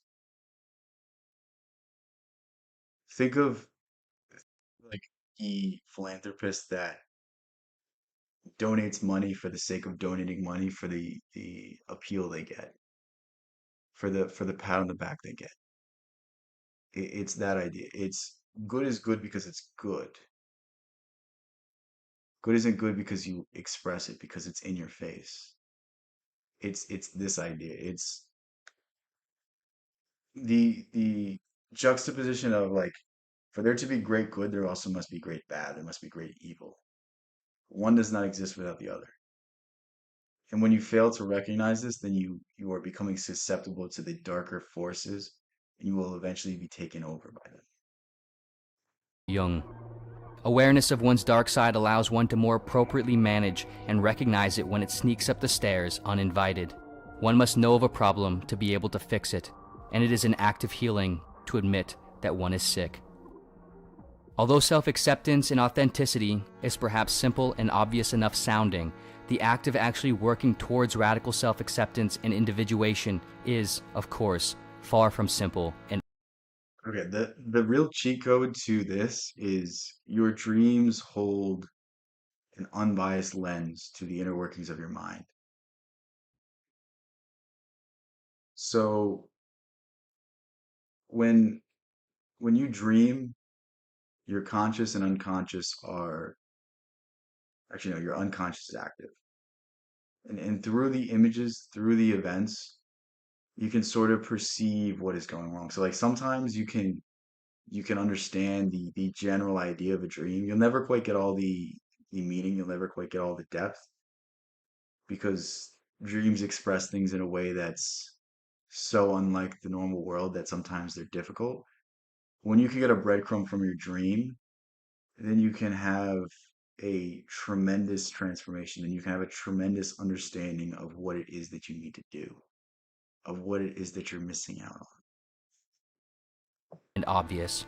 Speaker 1: Think of like the philanthropist that donates money for the sake of donating money for the appeal they get, for the pat on the back they get. It's that idea. It's good is good because it's good. Good isn't good because you express it because it's in your face. It's this idea. It's the juxtaposition of like for there to be great good, there also must be great bad. There must be great evil. One does not exist without the other. And when you fail to recognize this, then you are becoming susceptible to the darker forces, and you will eventually be taken over by them.
Speaker 5: Jung. Awareness of one's dark side allows one to more appropriately manage and recognize it when it sneaks up the stairs uninvited. One must know of a problem to be able to fix it, and it is an act of healing to admit that one is sick. Although self-acceptance and authenticity is perhaps simple and obvious enough sounding, the act of actually working towards radical self-acceptance and individuation is, of course, far from simple and
Speaker 1: Okay, the real cheat code to this is your dreams hold an unbiased lens to the inner workings of your mind. So when when you dream, your conscious and unconscious are actually no, your unconscious is active. And through the images, through the events, you can sort of perceive what is going wrong. So like sometimes you can understand the general idea of a dream. You'll never quite get all the meaning, you'll never quite get all the depth because dreams express things in a way that's so unlike the normal world that sometimes they're difficult. When you can get a breadcrumb from your dream, then you can have a tremendous transformation, and you can have a tremendous understanding of what it is that you need to do, of what it is that you're missing out on.
Speaker 5: And obvious.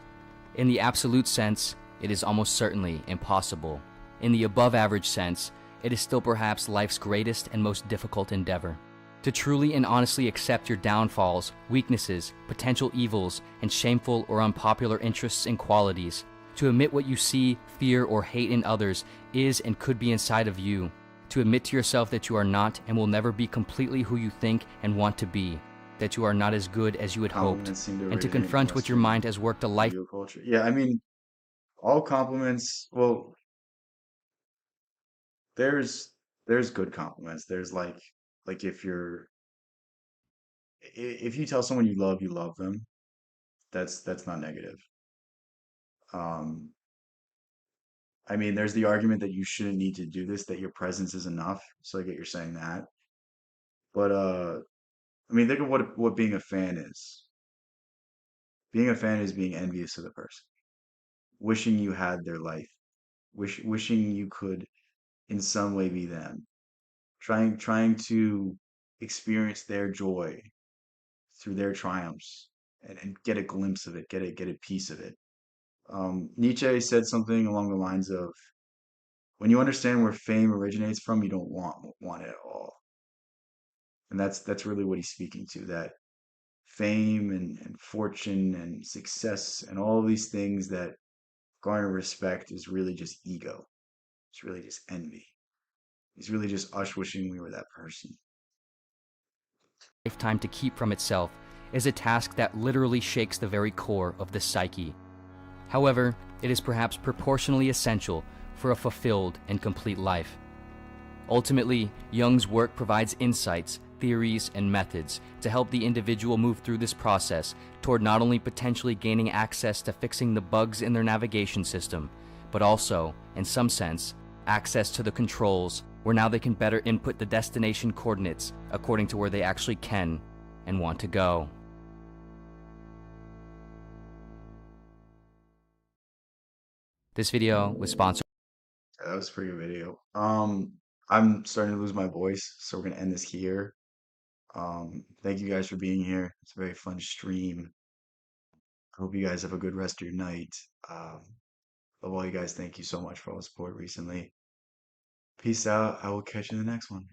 Speaker 5: In the absolute sense, it is almost certainly impossible. In the above average sense, it is still perhaps life's greatest and most difficult endeavor. To truly and honestly accept your downfalls, weaknesses, potential evils, and shameful or unpopular interests and qualities. To admit what you see, fear, or hate in others is and could be inside of you. To admit to yourself that you are not and will never be completely who you think and want to be. That you are not as good as you had hoped.
Speaker 1: Compliments seem to
Speaker 5: And to
Speaker 1: originate in
Speaker 5: confront what your
Speaker 1: Western
Speaker 5: mind has worked a life
Speaker 1: video culture. Yeah, I mean, all compliments, well, there's there's good compliments. There's like if you tell someone you love them, that's not negative. Um, I mean, there's the argument that you shouldn't need to do this, that your presence is enough. So I get you're saying that. But I mean, think of what being a fan is. Being a fan is being envious of the person, wishing you had their life, wishing you could in some way be them, trying to experience their joy through their triumphs and get a glimpse of it, get a piece of it. Nietzsche said something along the lines of, "When you understand where fame originates from, you don't want it at all." And that's really what he's speaking to, that fame and fortune and success and all these things that garner respect is really just ego. It's really just envy. It's really just us wishing we were that person.
Speaker 5: lifetime to keep from itself is a task that literally shakes the very core of the psyche. However, it is perhaps proportionally essential for a fulfilled and complete life. Ultimately, Jung's work provides insights, theories, and methods to help the individual move through this process toward not only potentially gaining access to fixing the bugs in their navigation system, but also, in some sense, access to the controls where now they can better input the destination coordinates according to where they actually can and want to go. This video was sponsored.
Speaker 1: That was a pretty good video. I'm starting to lose my voice, so we're gonna end this here. Thank you guys for being here. It's a very fun stream. I hope you guys have a good rest of your night. Love all you guys. Thank you so much for all the support recently. Peace out. I will catch you in the next one.